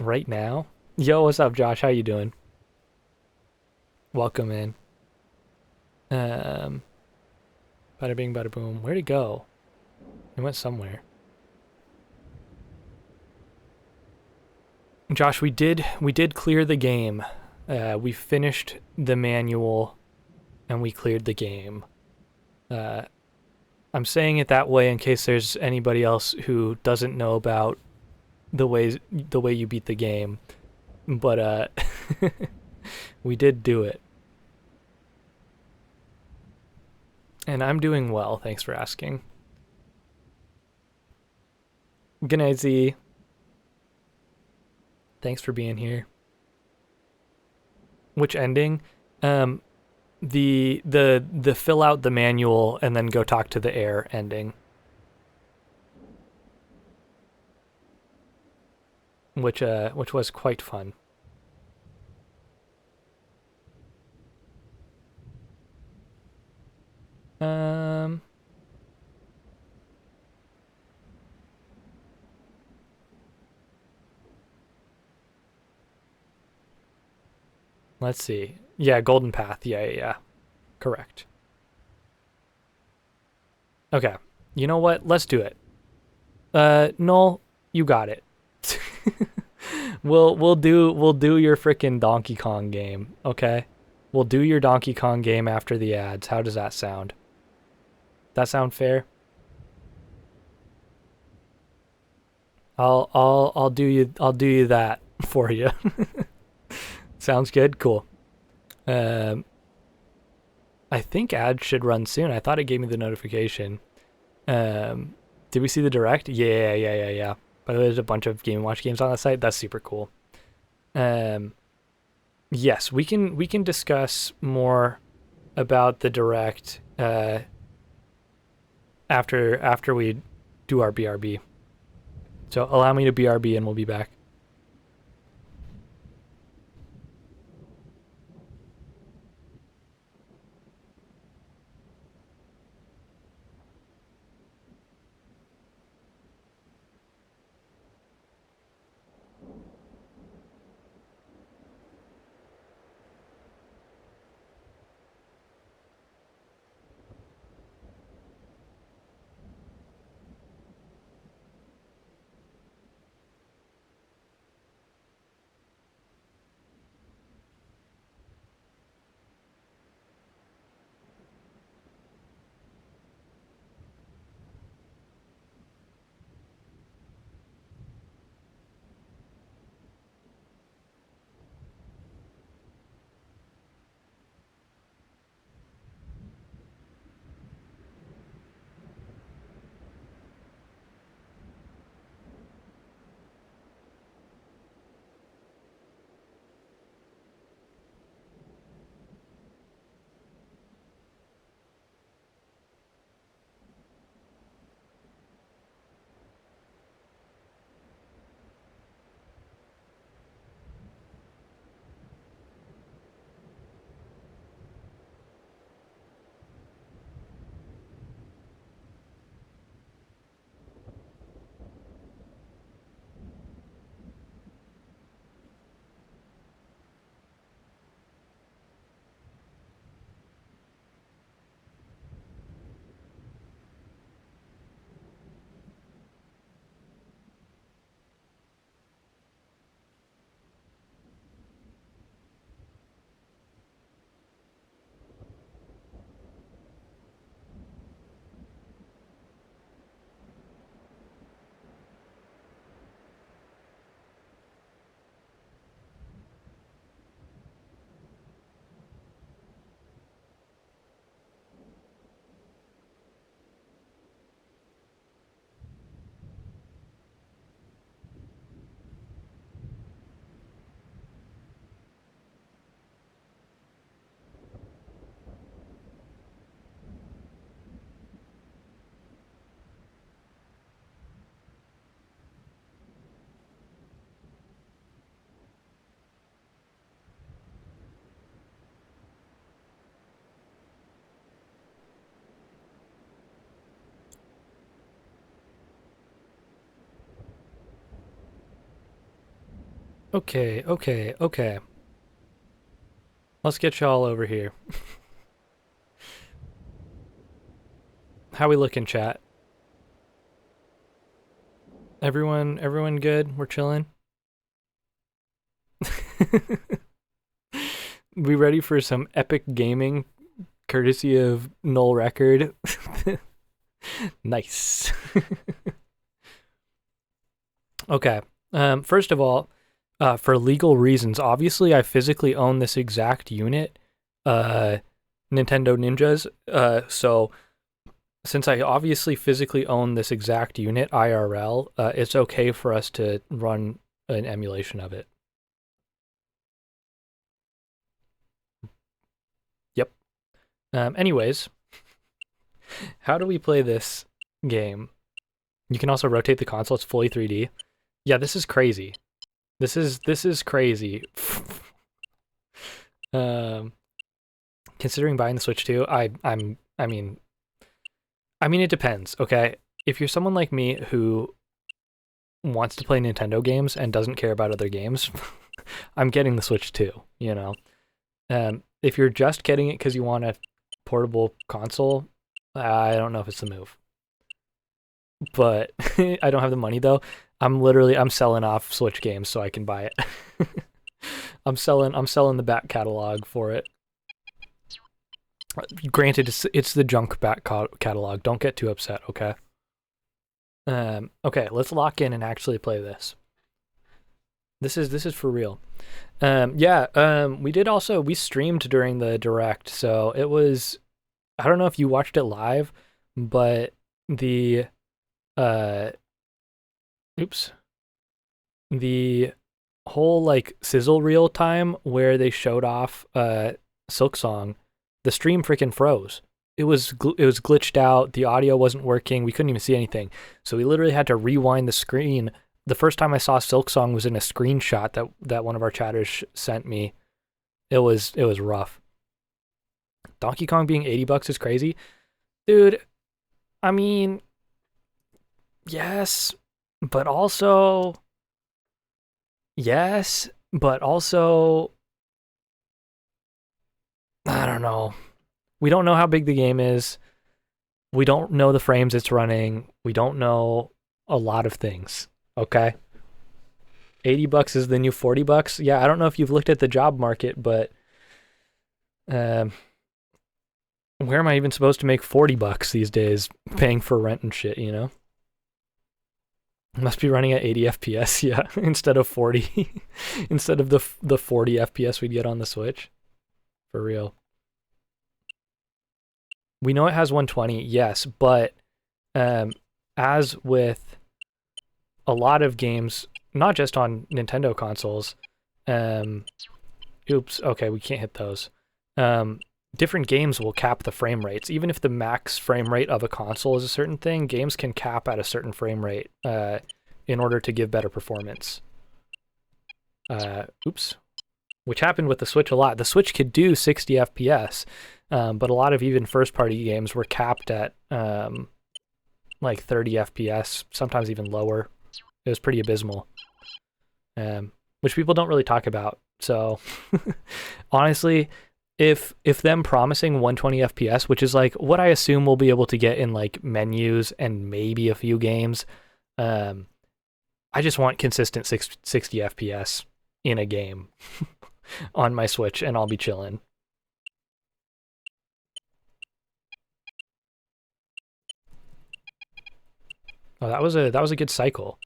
right now. Yo, what's up, Josh? How you doing? Welcome in. Um, bada bing, bada boom. Where'd he go? He went somewhere. Josh, we did clear the game. We finished the manual, and we cleared the game. Uh, I'm saying it that way in case there's anybody else who doesn't know about the way you beat the game. But we did do it. And I'm doing well, thanks for asking. Good night, Z. Thanks for being here. Which ending? Um, the fill out the manual and then go talk to the heir ending. Which was quite fun. Um, let's see. Yeah, Golden Path. Yeah. Correct. Okay. You know what? Let's do it. Null, you got it. We'll do your freaking Donkey Kong game, okay? We'll do your Donkey Kong game after the ads. How does that sound? That sound fair? I'll do you that for you. Sounds good. Cool. Um, I think ads should run soon. I thought it gave me the notification. Um, did we see the direct? Yeah. By the way, there's a bunch of Game & Watch games on that site. That's super cool. Um, yes, we can discuss more about the direct after we do our BRB. So allow me to BRB and we'll be back. Okay. Let's get y'all over here. How we looking, chat? Everyone good? We're chilling? We ready for some epic gaming courtesy of Null Record? Nice. Okay. First of all, for legal reasons, obviously I physically own this exact unit, Nintendo Ninjas. So since I obviously physically own this exact unit IRL, it's okay for us to run an emulation of it. Yep. Anyways, how do we play this game? You can also rotate the console. It's fully 3D. Yeah, this is crazy. This is crazy. Considering buying the Switch 2, I mean it depends, okay? If you're someone like me who wants to play Nintendo games and doesn't care about other games, I'm getting the Switch 2, you know? If you're just getting it because you want a portable console, I don't know if it's the move. But I don't have the money though. I'm selling off Switch games so I can buy it. I'm selling the back catalog for it. Granted, it's the junk back catalog. Don't get too upset, okay? Okay, let's lock in and actually play this. This is for real. We streamed during the direct, so it was, I don't know if you watched it live, but the whole like sizzle reel time where they showed off Silk Song, the stream freaking froze. It was glitched out. The audio wasn't working. We couldn't even see anything. So we literally had to rewind the screen. The first time I saw Silk Song was in a screenshot that one of our chatters sent me. It was rough. Donkey Kong being $80 is crazy. Dude, I mean, yes, but also I don't know. We don't know how big the game is. We don't know the frames it's running. We don't know a lot of things. Okay? $80 is the new $40. Yeah, I don't know if you've looked at the job market, but where am I even supposed to make $40 these days paying for rent and shit, you know? Must be running at 80 FPS, yeah, instead of 40. Instead of the 40 FPS we'd get on the Switch. For real. We know it has 120, yes, but as with a lot of games, not just on Nintendo consoles, okay, we can't hit those. Different games will cap the frame rates. Even if the max frame rate of a console is a certain thing, games can cap at a certain frame rate in order to give better performance. Which happened with the Switch a lot. The Switch could do 60 FPS, but a lot of even first-party games were capped at like 30 FPS, sometimes even lower. It was pretty abysmal, which people don't really talk about. So honestly, if them promising 120 FPS, which is like what I assume we'll be able to get in like menus and maybe a few games, I just want consistent 60 FPS in a game on my Switch, and I'll be chilling. Oh, that was a good cycle.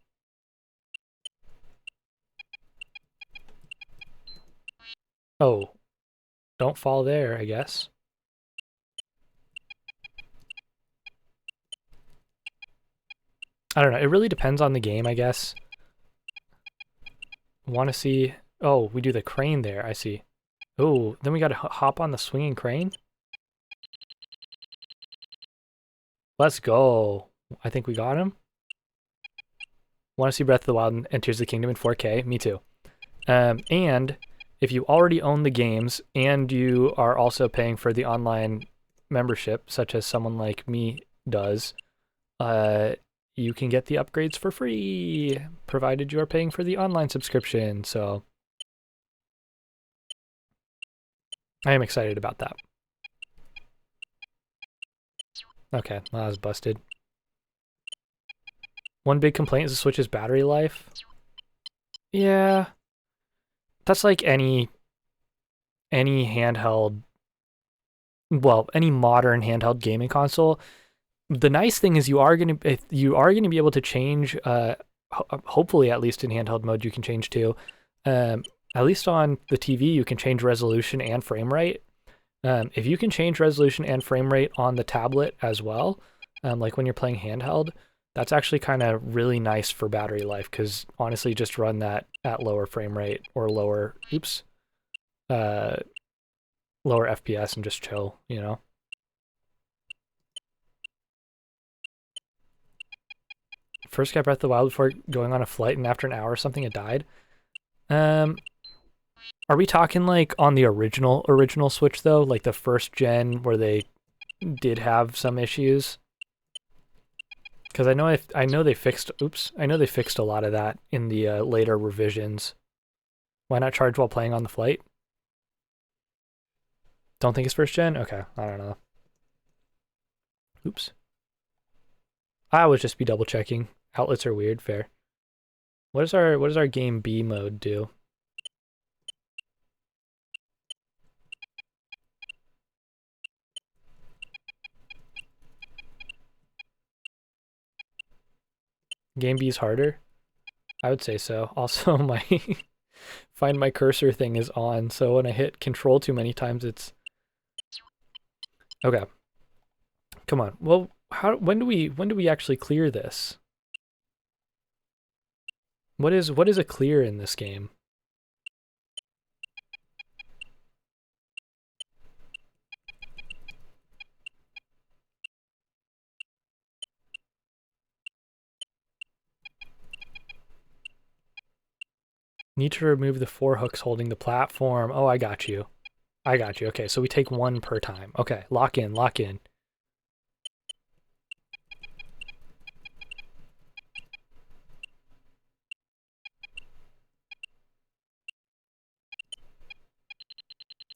Oh, don't fall there, I guess. I don't know. It really depends on the game, I guess. Want to see... Oh, we do the crane there. I see. Oh, then we got to hop on the swinging crane? Let's go. I think we got him. Want to see Breath of the Wild and Tears of the Kingdom in 4K? Me too. And if you already own the games and you are also paying for the online membership, such as someone like me does, you can get the upgrades for free, provided you are paying for the online subscription. So I am excited about that. Okay, well, that was busted. One big complaint is the Switch's battery life. Yeah, that's like any handheld, well, any modern handheld gaming console. The nice thing is you are gonna be able to change. Hopefully, at least in handheld mode, you can change too. At least on the TV, you can change resolution and frame rate. If you can change resolution and frame rate on the tablet as well, like when you're playing handheld, that's actually kind of really nice for battery life, because honestly, just run that at lower frame rate or lower, lower FPS and just chill, you know? First got Breath of the Wild before going on a flight, and after an hour or something, it died. Are we talking like on the original Switch though, like the first gen where they did have some issues? Because I know they fixed. I know they fixed a lot of that in the later revisions. Why not charge while playing on the flight? Don't think it's first gen? Okay, I don't know. Oops. I would just be double checking. Outlets are weird, fair. What does our game B mode do? Game B is harder? I would say so. Also, my find my cursor thing is on, so when I hit control too many times, it's... Okay. Come on. Well, when do we actually clear this? What is a clear in this game? Need to remove the 4 hooks holding the platform. Oh, I got you. I got you. Okay, so we take 1 per time. Okay, lock in, lock in.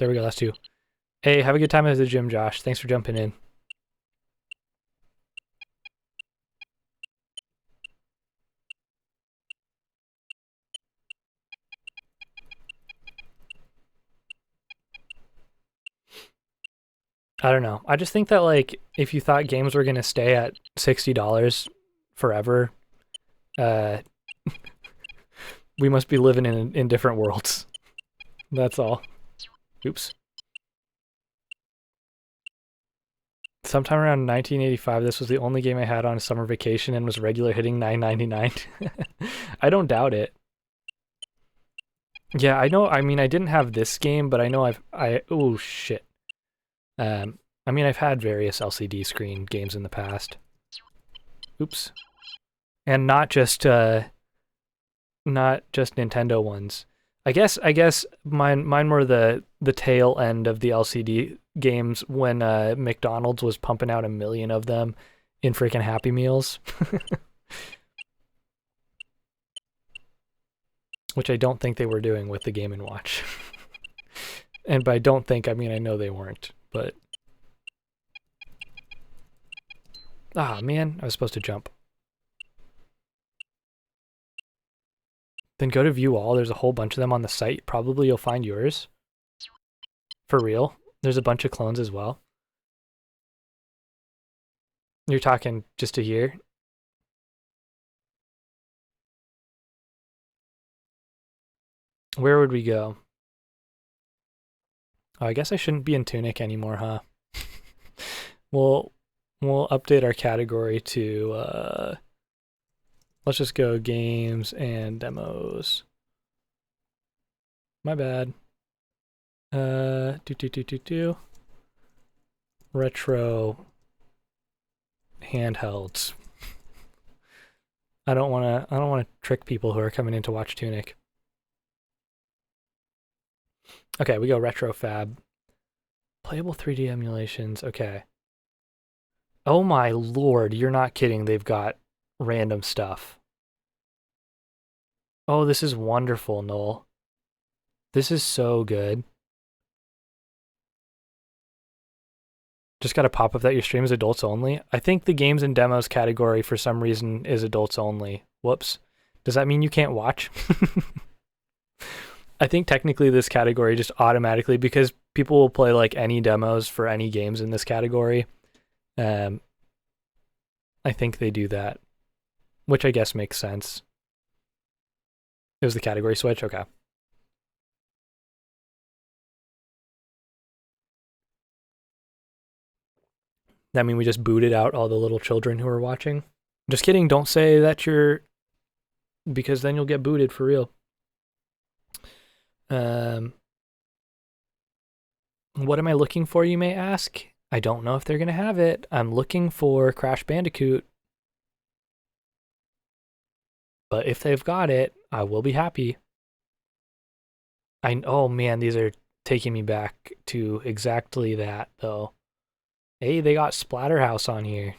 There we go, that's 2. Hey, have a good time at the gym, Josh. Thanks for jumping in. I don't know. I just think that, like, if you thought games were going to stay at $60 forever, we must be living in different worlds. That's all. Oops. Sometime around 1985, this was the only game I had on summer vacation and was regular hitting $9.99. I don't doubt it. Yeah, I know. I mean, I didn't have this game, but I know oh shit. I mean, I've had various LCD screen games in the past. Oops. And not just Nintendo ones. I guess mine were the tail end of the LCD games when McDonald's was pumping out 1 million of them in freaking Happy Meals. Which I don't think they were doing with the Game & Watch. And by don't think, I mean I know they weren't, but... Ah, man, I was supposed to jump. Then go to view all. There's a whole bunch of them on the site. Probably you'll find yours. For real. There's a bunch of clones as well. You're talking just a year? Where would we go? Oh, I guess I shouldn't be in Tunic anymore, huh? We'll update our category to let's just go games and demos. My bad. Retro handhelds. I don't wanna trick people who are coming in to watch Tunic. Okay, we go retro fab. Playable 3D emulations, okay. Oh my lord, you're not kidding, they've got random stuff. Oh, this is wonderful, Noel. This is so good. Just got a pop up that your stream is adults only. I think the games and demos category for some reason is adults only. Whoops. Does that mean you can't watch? I think technically this category just automatically, because people will play like any demos for any games in this category. I think they do that, which I guess makes sense. It was the category switch? Okay. That mean we just booted out all the little children who are watching? Just kidding, don't say that you're... because then you'll get booted for real. What am I looking for, you may ask? I don't know if they're going to have it. I'm looking for Crash Bandicoot. But if they've got it, I will be happy. Oh man, these are taking me back to exactly that, though. Hey, they got Splatterhouse on here.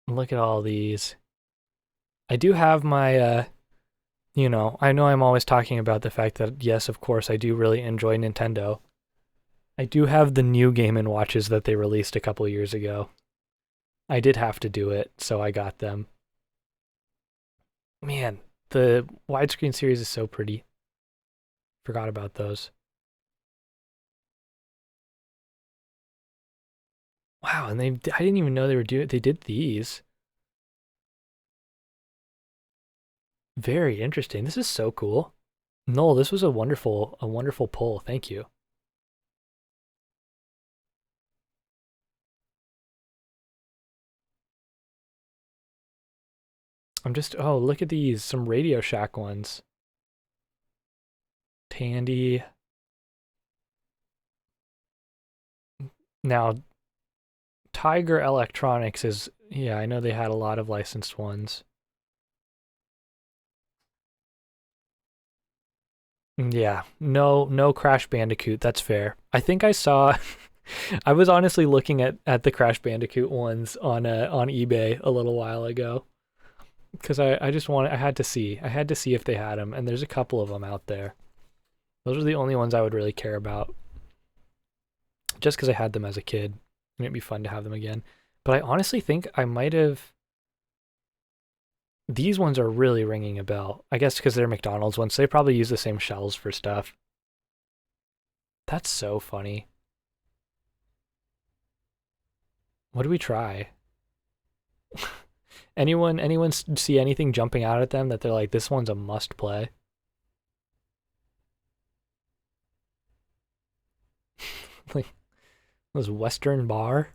Look at all these. I do have my, you know I'm always talking about the fact that, yes, of course, I do really enjoy Nintendo. I do have the new Game & Watches that they released a couple years ago. I did have to do it, so I got them. Man, the widescreen series is so pretty. Forgot about those. Wow, and I didn't even know they did these. Very interesting. This is so cool. Noel, this was a wonderful pull. Thank you. Oh, look at these, some Radio Shack ones. Tandy. Now, Tiger Electronics is, yeah, I know they had a lot of licensed ones. Yeah, no Crash Bandicoot, that's fair. I think I saw, I was honestly looking at the Crash Bandicoot ones on eBay a little while ago. Because I had to see if they had them, and there's a couple of them out there. Those are the only ones I would really care about. Just because I had them as a kid, and it'd be fun to have them again. But I honestly think I might have... These ones are really ringing a bell. I guess because they're McDonald's ones, so they probably use the same shells for stuff. That's so funny. What do we try? Anyone see anything jumping out at them that they're like, this one's a must play? Like, was Western Bar?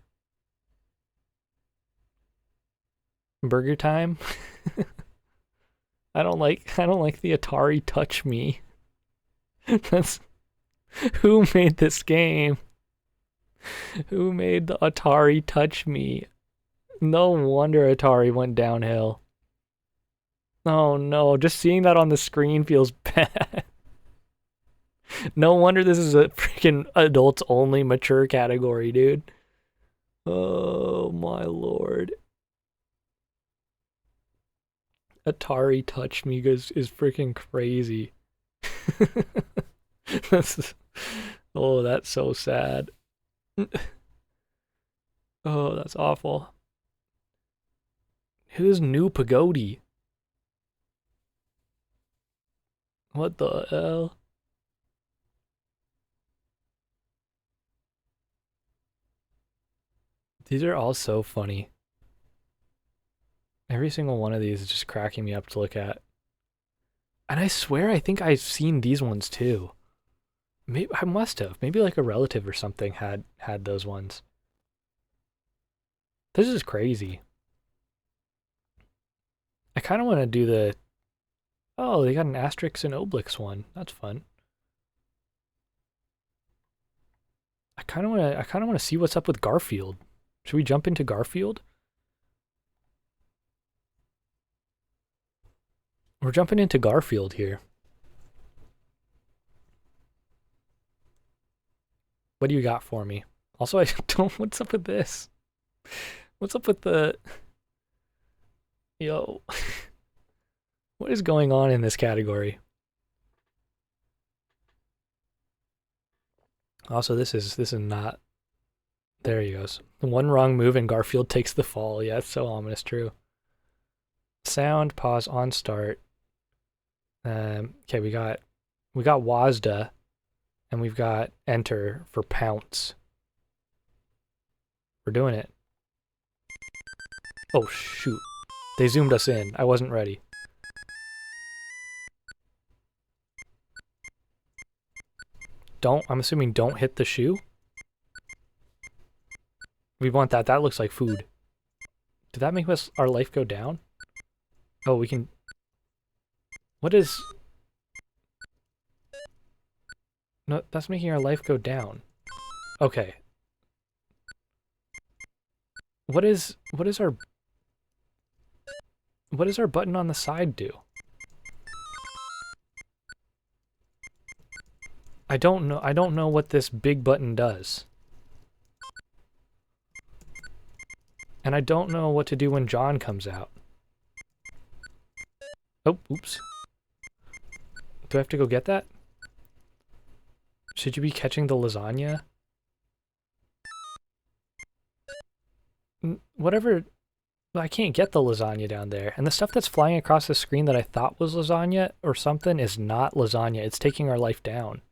Burger Time? I don't like the Atari Touch Me. That's who made this game? Who made the Atari Touch Me? No wonder Atari went downhill. Oh no, just seeing that on the screen feels bad. No wonder this is a freaking adults only mature category, dude. Oh my lord. Atari Touch Me is freaking crazy. Oh, that's so sad. Oh, that's awful. Who's New Pagodi? What the hell? These are all so funny. Every single one of these is just cracking me up to look at. And I swear I think I've seen these ones too. Maybe I must have. Maybe like a relative or something had those ones. This is crazy. I kind of want to do the... Oh, they got an Asterix and Obelix one. That's fun. I kind of want to see what's up with Garfield. Should we jump into Garfield? We're jumping into Garfield here. What do you got for me? Also, I don't... What's up with this? What's up with the... Yo. What is going on in this category? Also, this is not... There he goes. One wrong move and Garfield takes the fall. Yeah, it's so ominous, true. Sound, pause, on start. Okay, we got WASDA, and we've got enter for pounce. We're doing it. Oh shoot. They zoomed us in. I wasn't ready. I'm assuming don't hit the shoe? We want that. That looks like food. Did that make our life go down? Oh, we can... What is... No, that's making our life go down. Okay. What is our button on the side do? I don't know what this big button does. And I don't know what to do when John comes out. Oh, oops. Do I have to go get that? Should you be catching the lasagna? Whatever. I can't get the lasagna down there. And the stuff that's flying across the screen that I thought was lasagna or something is not lasagna. It's taking our life down.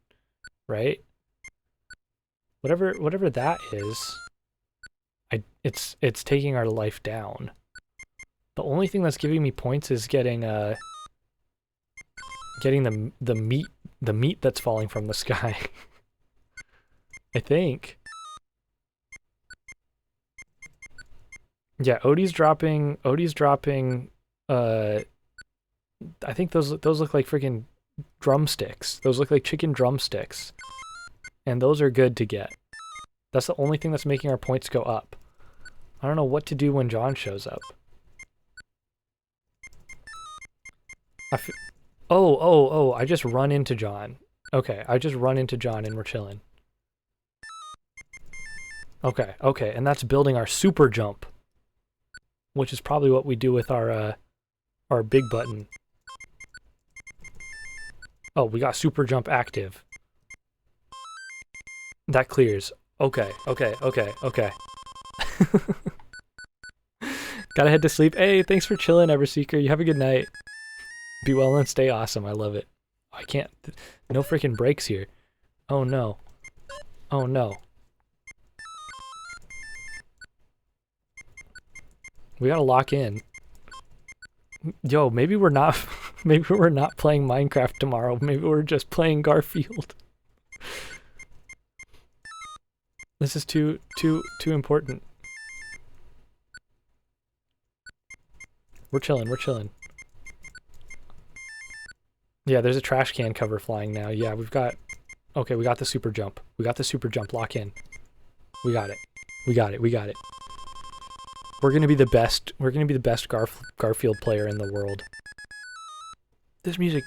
Right? Whatever that is, it's taking our life down. The only thing that's giving me points is getting the meat that's falling from the sky. I think. Yeah, Odie's dropping I think those look like freaking drumsticks. Those look like chicken drumsticks. And those are good to get. That's the only thing that's making our points go up. I don't know what to do when John shows up. Oh, I just run into John. Okay, I just run into John and we're chilling. Okay, and that's building our super jump. Which is probably what we do with our big button. Oh, we got super jump active. That clears. Okay. Gotta head to sleep. Hey, thanks for chilling, Everseeker. You have a good night. Be well and stay awesome. I love it. I can't. No freaking breaks here. Oh no. Oh no. We gotta lock in. Yo, maybe we're not playing Minecraft tomorrow. Maybe we're just playing Garfield. This is too important. We're chilling. Yeah, there's a trash can cover flying now. Yeah, we got the super jump. Lock in. We got it. We're gonna be the best Garfield player in the world. This music.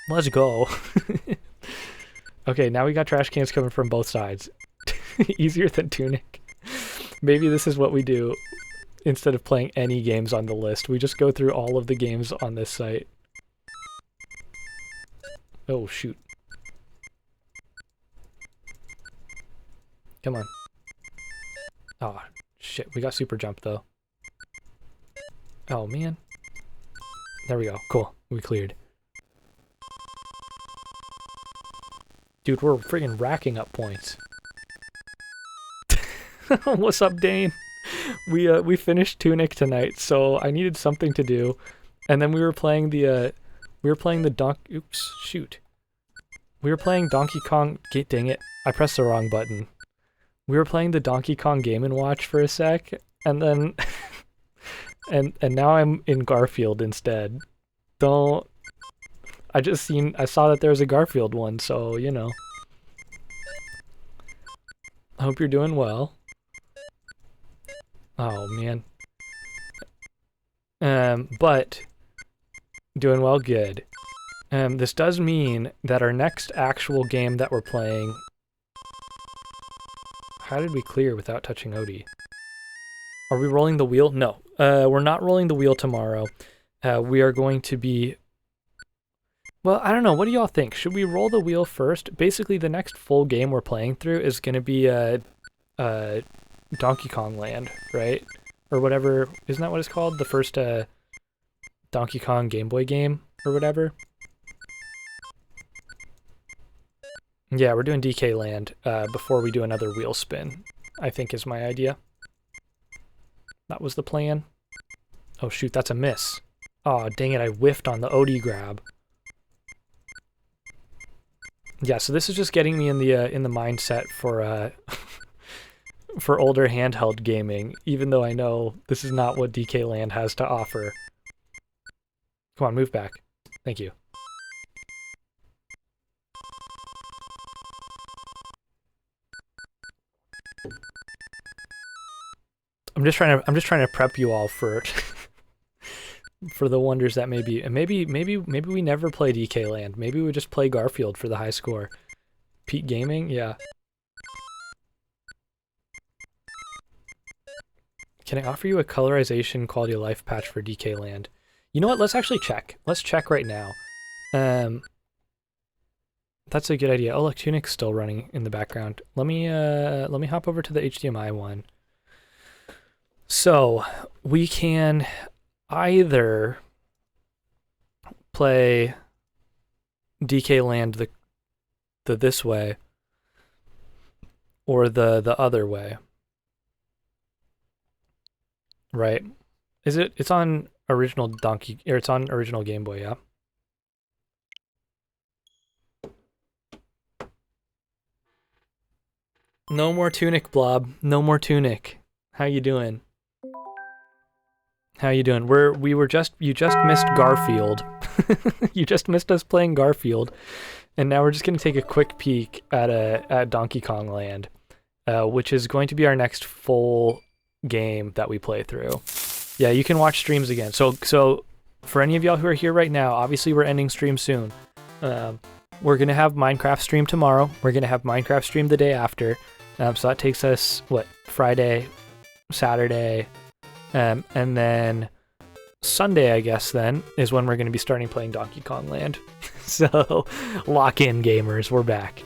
Let's go. Okay, now we got trash cans coming from both sides. Easier than Tunic. Maybe this is what we do instead of playing any games on the list. We just go through all of the games on this site. Oh, shoot. Come on. Oh, shit. We got super jump, though. Oh, man. There we go. Cool. We cleared. Dude, we're freaking racking up points. What's up, Dane? We finished Tunic tonight, so I needed something to do, and then we were playing the Oops, shoot. We were playing Donkey Kong. Dang it! I pressed the wrong button. We were playing the Donkey Kong Game & Watch for a sec, and then and now I'm in Garfield instead. I saw that there was a Garfield one, so you know. I hope you're doing well. Oh, man. But doing well, good. This does mean that our next actual game that we're playing... How did we clear without touching Odie? Are we rolling the wheel? No. We're not rolling the wheel tomorrow. We are going to be... Well, I don't know. What do y'all think? Should we roll the wheel first? Basically, the next full game we're playing through is going to be Donkey Kong Land, right? Or whatever. Isn't that what it's called? The first Donkey Kong Game Boy game or whatever? Yeah, we're doing DK Land before we do another wheel spin, I think is my idea. That was the plan. Oh shoot, that's a miss. Oh, dang it, I whiffed on the OD grab. Yeah, so this is just getting me in the mindset for for older handheld gaming, even though I know this is not what DK Land has to offer. Come on, move back. Thank you. I'm just trying to prep you all for for the wonders that may be. And maybe we never play DK Land. Maybe we just play Garfield for the high score. Peak Gaming, yeah. Can I offer you a colorization quality of life patch for DK Land? You know what? Let's actually check. Let's check right now. That's a good idea. Oh look, Tunic's still running in the background. Let me hop over to the HDMI one. So we can either play DK Land the this way or the other way. Right? Is it? It's on original Donkey, or it's on original Game Boy, yeah. No more Tunic, Blob. No more Tunic. How you doing? How you doing? You just missed Garfield. You just missed us playing Garfield, and now we're just gonna take a quick peek at Donkey Kong Land, which is going to be our next full game that we play through. Yeah, you can watch streams again. So for any of y'all who are here right now, obviously we're ending stream soon. We're gonna have Minecraft stream tomorrow. We're gonna have Minecraft stream the day after. So that takes us what, Friday, Saturday. And then Sunday, I guess, then, is when we're going to be starting playing Donkey Kong Land. So, lock in, gamers. We're back.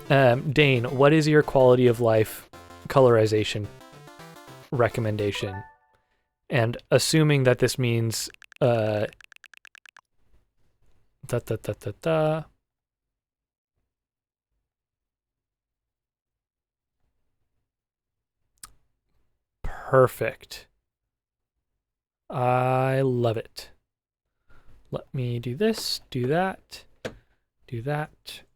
Dane, what is your quality of life colorization recommendation? And assuming that this means... Perfect. I love it. Let me do this, do that,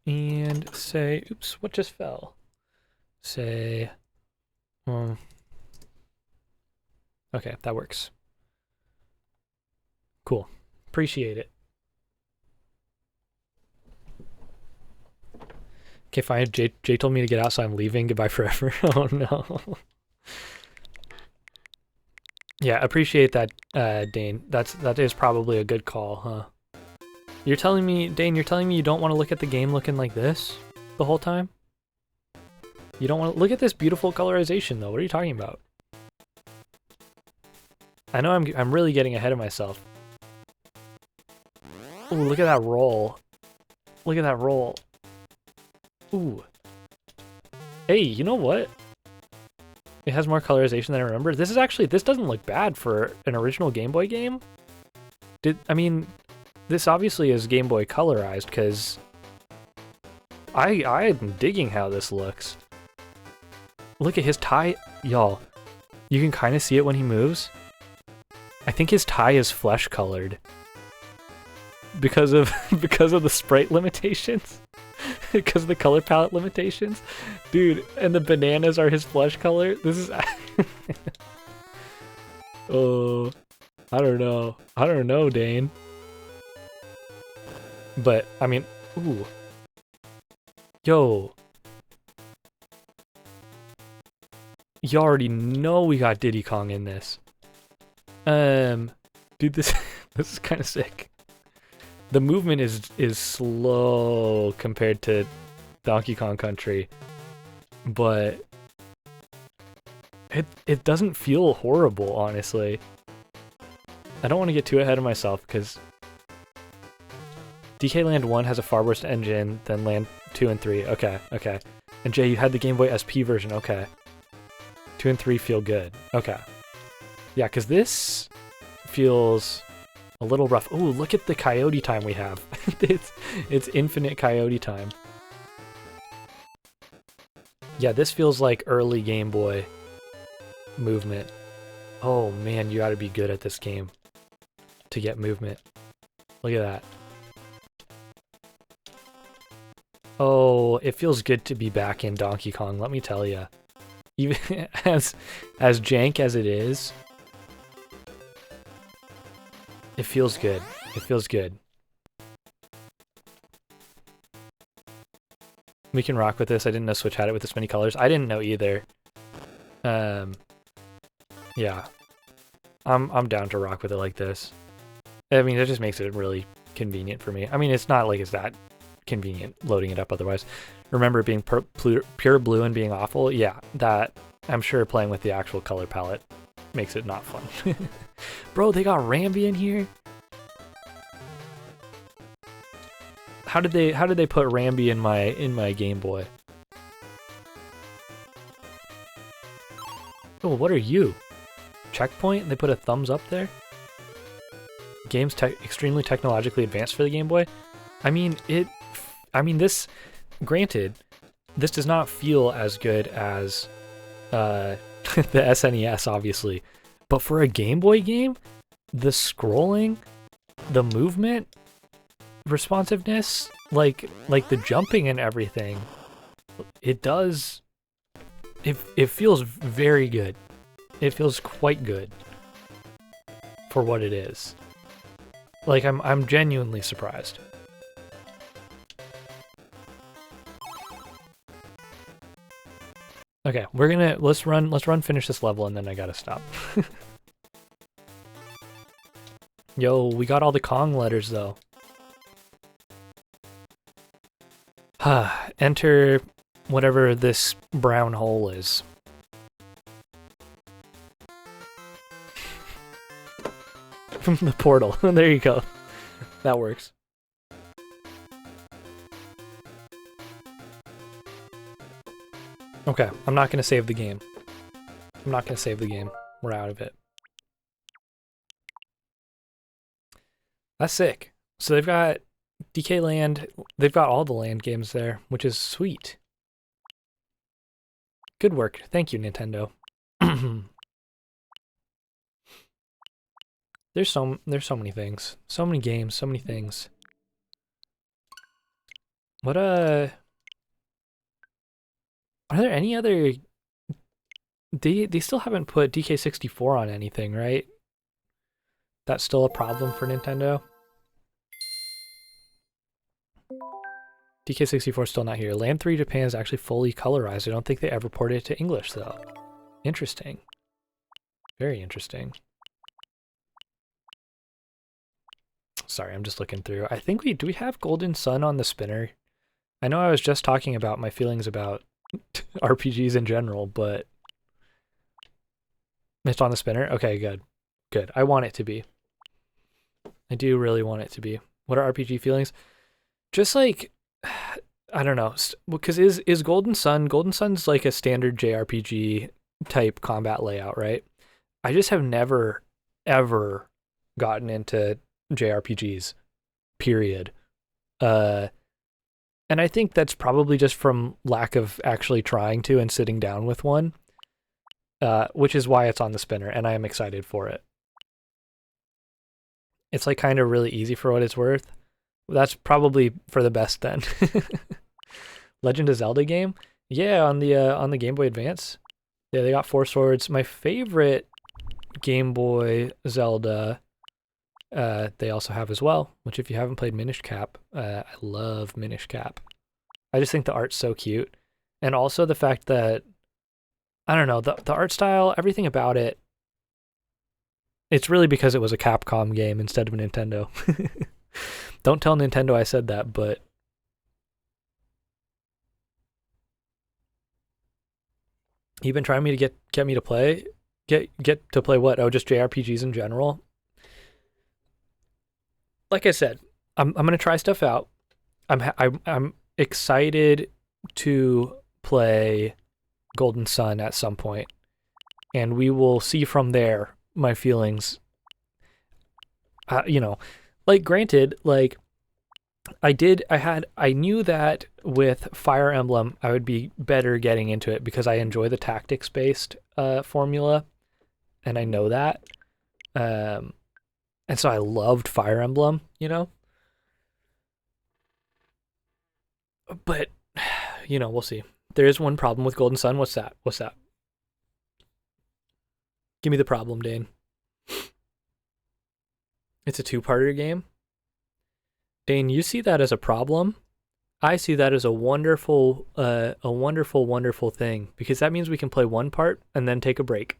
and say, oops, what just fell? Say, okay, that works. Cool. Appreciate it. Okay, fine. Jay told me to get out, so I'm leaving. Goodbye forever. Oh no. Yeah, appreciate that, Dane. That is probably a good call, huh? You're telling me, Dane, you don't want to look at the game looking like this the whole time? You don't want to look at this beautiful colorization, though. What are you talking about? I know I'm really getting ahead of myself. Ooh, look at that roll. Look at that roll. Ooh. Hey, you know what? It has more colorization than I remember. This doesn't look bad for an original Game Boy game. I mean, this obviously is Game Boy colorized, because I'm digging how this looks. Look at his tie, y'all. You can kind of see it when he moves. I think his tie is flesh colored because of the sprite limitations. Because of the color palette limitations. Dude, and the bananas are his flesh color. This is... Oh, I don't know. I don't know, Dane. But, I mean, ooh. Yo. You already know we got Diddy Kong in this. Dude, this is kind of sick. The movement is slow compared to Donkey Kong Country, but it doesn't feel horrible, honestly. I don't want to get too ahead of myself because DK Land 1 has a far worse engine than Land 2 and 3. Okay, okay. And Jay, you had the Game Boy SP version. Okay. 2 and 3 feel good. Okay. Yeah, because this feels a little rough. Ooh, look at the coyote time we have. it's infinite coyote time. Yeah, this feels like early Game Boy movement. Oh man, you gotta be good at this game to get movement. Look at that. Oh, it feels good to be back in Donkey Kong, let me tell ya. Even as jank as it is, it feels good. It feels good. We can rock with this. I didn't know Switch had it with this many colors. I didn't know either. Yeah. I'm down to rock with it like this. I mean, it just makes it really convenient for me. I mean, it's not like it's that convenient loading it up otherwise. Remember it being pure blue and being awful? Yeah, that I'm sure playing with the actual color palette makes it not fun. Bro, they got Rambi in here? How did they put Rambi in my Game Boy? Oh, what are you? Checkpoint? They put a thumbs up there? Game's extremely technologically advanced for the Game Boy? I mean, this, granted, this does not feel as good as the SNES, obviously. But for a Game Boy game, the scrolling, the movement, responsiveness, like the jumping and everything, it feels very good. It feels quite good for what it is. Like I'm genuinely surprised. Okay, let's finish this level and then I gotta stop. Yo, we got all the Kong letters though. Enter whatever this brown hole is. From the portal. There you go. That works. Okay, I'm not gonna save the game. I'm not gonna save the game. We're out of it. That's sick. So they've got DK Land, they've got all the land games there, which is sweet. Good work. Thank you, Nintendo. There's so many things. So many games, so many things. What are there any other they still haven't put DK64 on anything, right? That's still a problem for Nintendo. DK64 is still not here. Land 3 Japan is actually fully colorized. I don't think they ever ported it to English, though. Interesting. Very interesting. Sorry, I'm just looking through. I think do we have Golden Sun on the spinner? I know I was just talking about my feelings about RPGs in general, but it's on the spinner? Okay, good. Good. I want it to be. I do really want it to be. What are RPG feelings? Just like, I don't know, because is Golden Sun's like a standard JRPG type combat layout, right? I just have never, ever gotten into JRPGs, period. And I think that's probably just from lack of actually trying to and sitting down with one, which is why it's on the spinner, and I am excited for it. It's like kind of really easy for what it's worth. That's probably for the best then. Legend of Zelda game? Yeah, on the Game Boy Advance. Yeah, they got 4 swords. My favorite Game Boy Zelda, they also have as well, which if you haven't played Minish Cap, I love Minish Cap. I just think the art's so cute. And also the fact that, I don't know, the art style, everything about it, it's really because it was a Capcom game instead of a Nintendo. Don't tell Nintendo I said that, but You've been trying me to get me to play, get to play what? Oh, just JRPGs in general. Like I said, I'm gonna try stuff out. I'm excited to play Golden Sun at some point, and we will see from there my feelings. You know, like granted, like I knew that with Fire Emblem I would be better getting into it because I enjoy the tactics based formula, and I know that. Um, and so I loved Fire Emblem, you know. But we'll see. There is one problem with Golden Sun. What's that? What's that? Give me the problem, Dane. It's a two-parter game. Dane, you see that as a problem. I see that as a wonderful, wonderful thing because that means we can play one part and then take a break.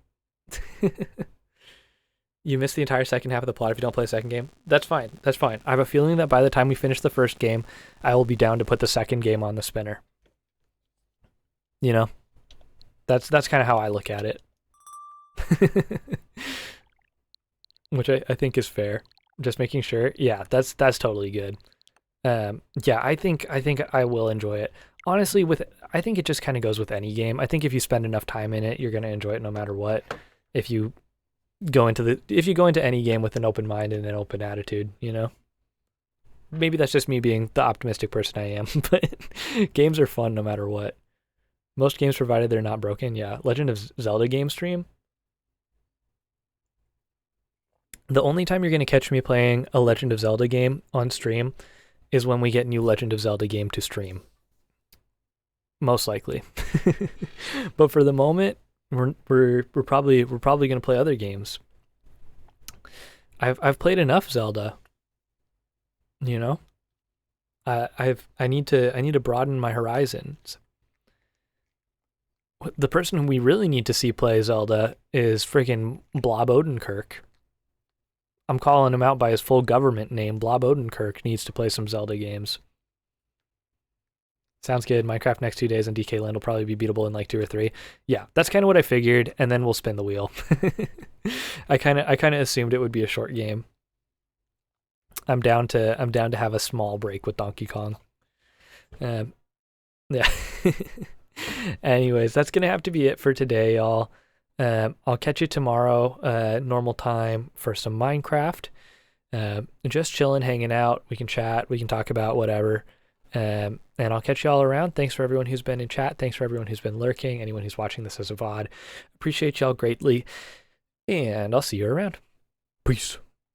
You miss the entire second half of the plot if you don't play the second game. That's fine. That's fine. I have a feeling that by the time we finish the first game, I will be down to put the second game on the spinner. You know, that's kind of how I look at it, which I think is fair. Just making sure. Yeah, that's totally good. Yeah, I think I will enjoy it. Honestly, I think it just kind of goes with any game. I think if you spend enough time in it, you're gonna enjoy it no matter what. If you go into any game with an open mind and an open attitude, maybe that's just me being the optimistic person I am. But games are fun no matter what. Most games, provided they're not broken. Yeah, Legend of Zelda game stream. The only time you're gonna catch me playing a Legend of Zelda game on stream is when we get new Legend of Zelda game to stream. Most likely. But for the moment, we're probably gonna play other games. I've played enough Zelda. I need to broaden my horizons. The person who we really need to see play Zelda is freaking Blob Odenkirk. I'm calling him out by his full government name. Blob Odenkirk needs to play some Zelda games. Sounds good. Minecraft next 2 days and DK Land will probably be beatable in like 2 or 3. Yeah, that's kind of what I figured, and then we'll spin the wheel. I kind of assumed it would be a short game. I'm down to have a small break with Donkey Kong. Yeah. Anyways, that's gonna have to be it for today, y'all. I'll catch you tomorrow, normal time, for some Minecraft. Just chilling, hanging out. We can chat. We can talk about whatever. And I'll catch you all around. Thanks for everyone who's been in chat. Thanks for everyone who's been lurking. Anyone who's watching this as a VOD. Appreciate y'all greatly. And I'll see you around. Peace.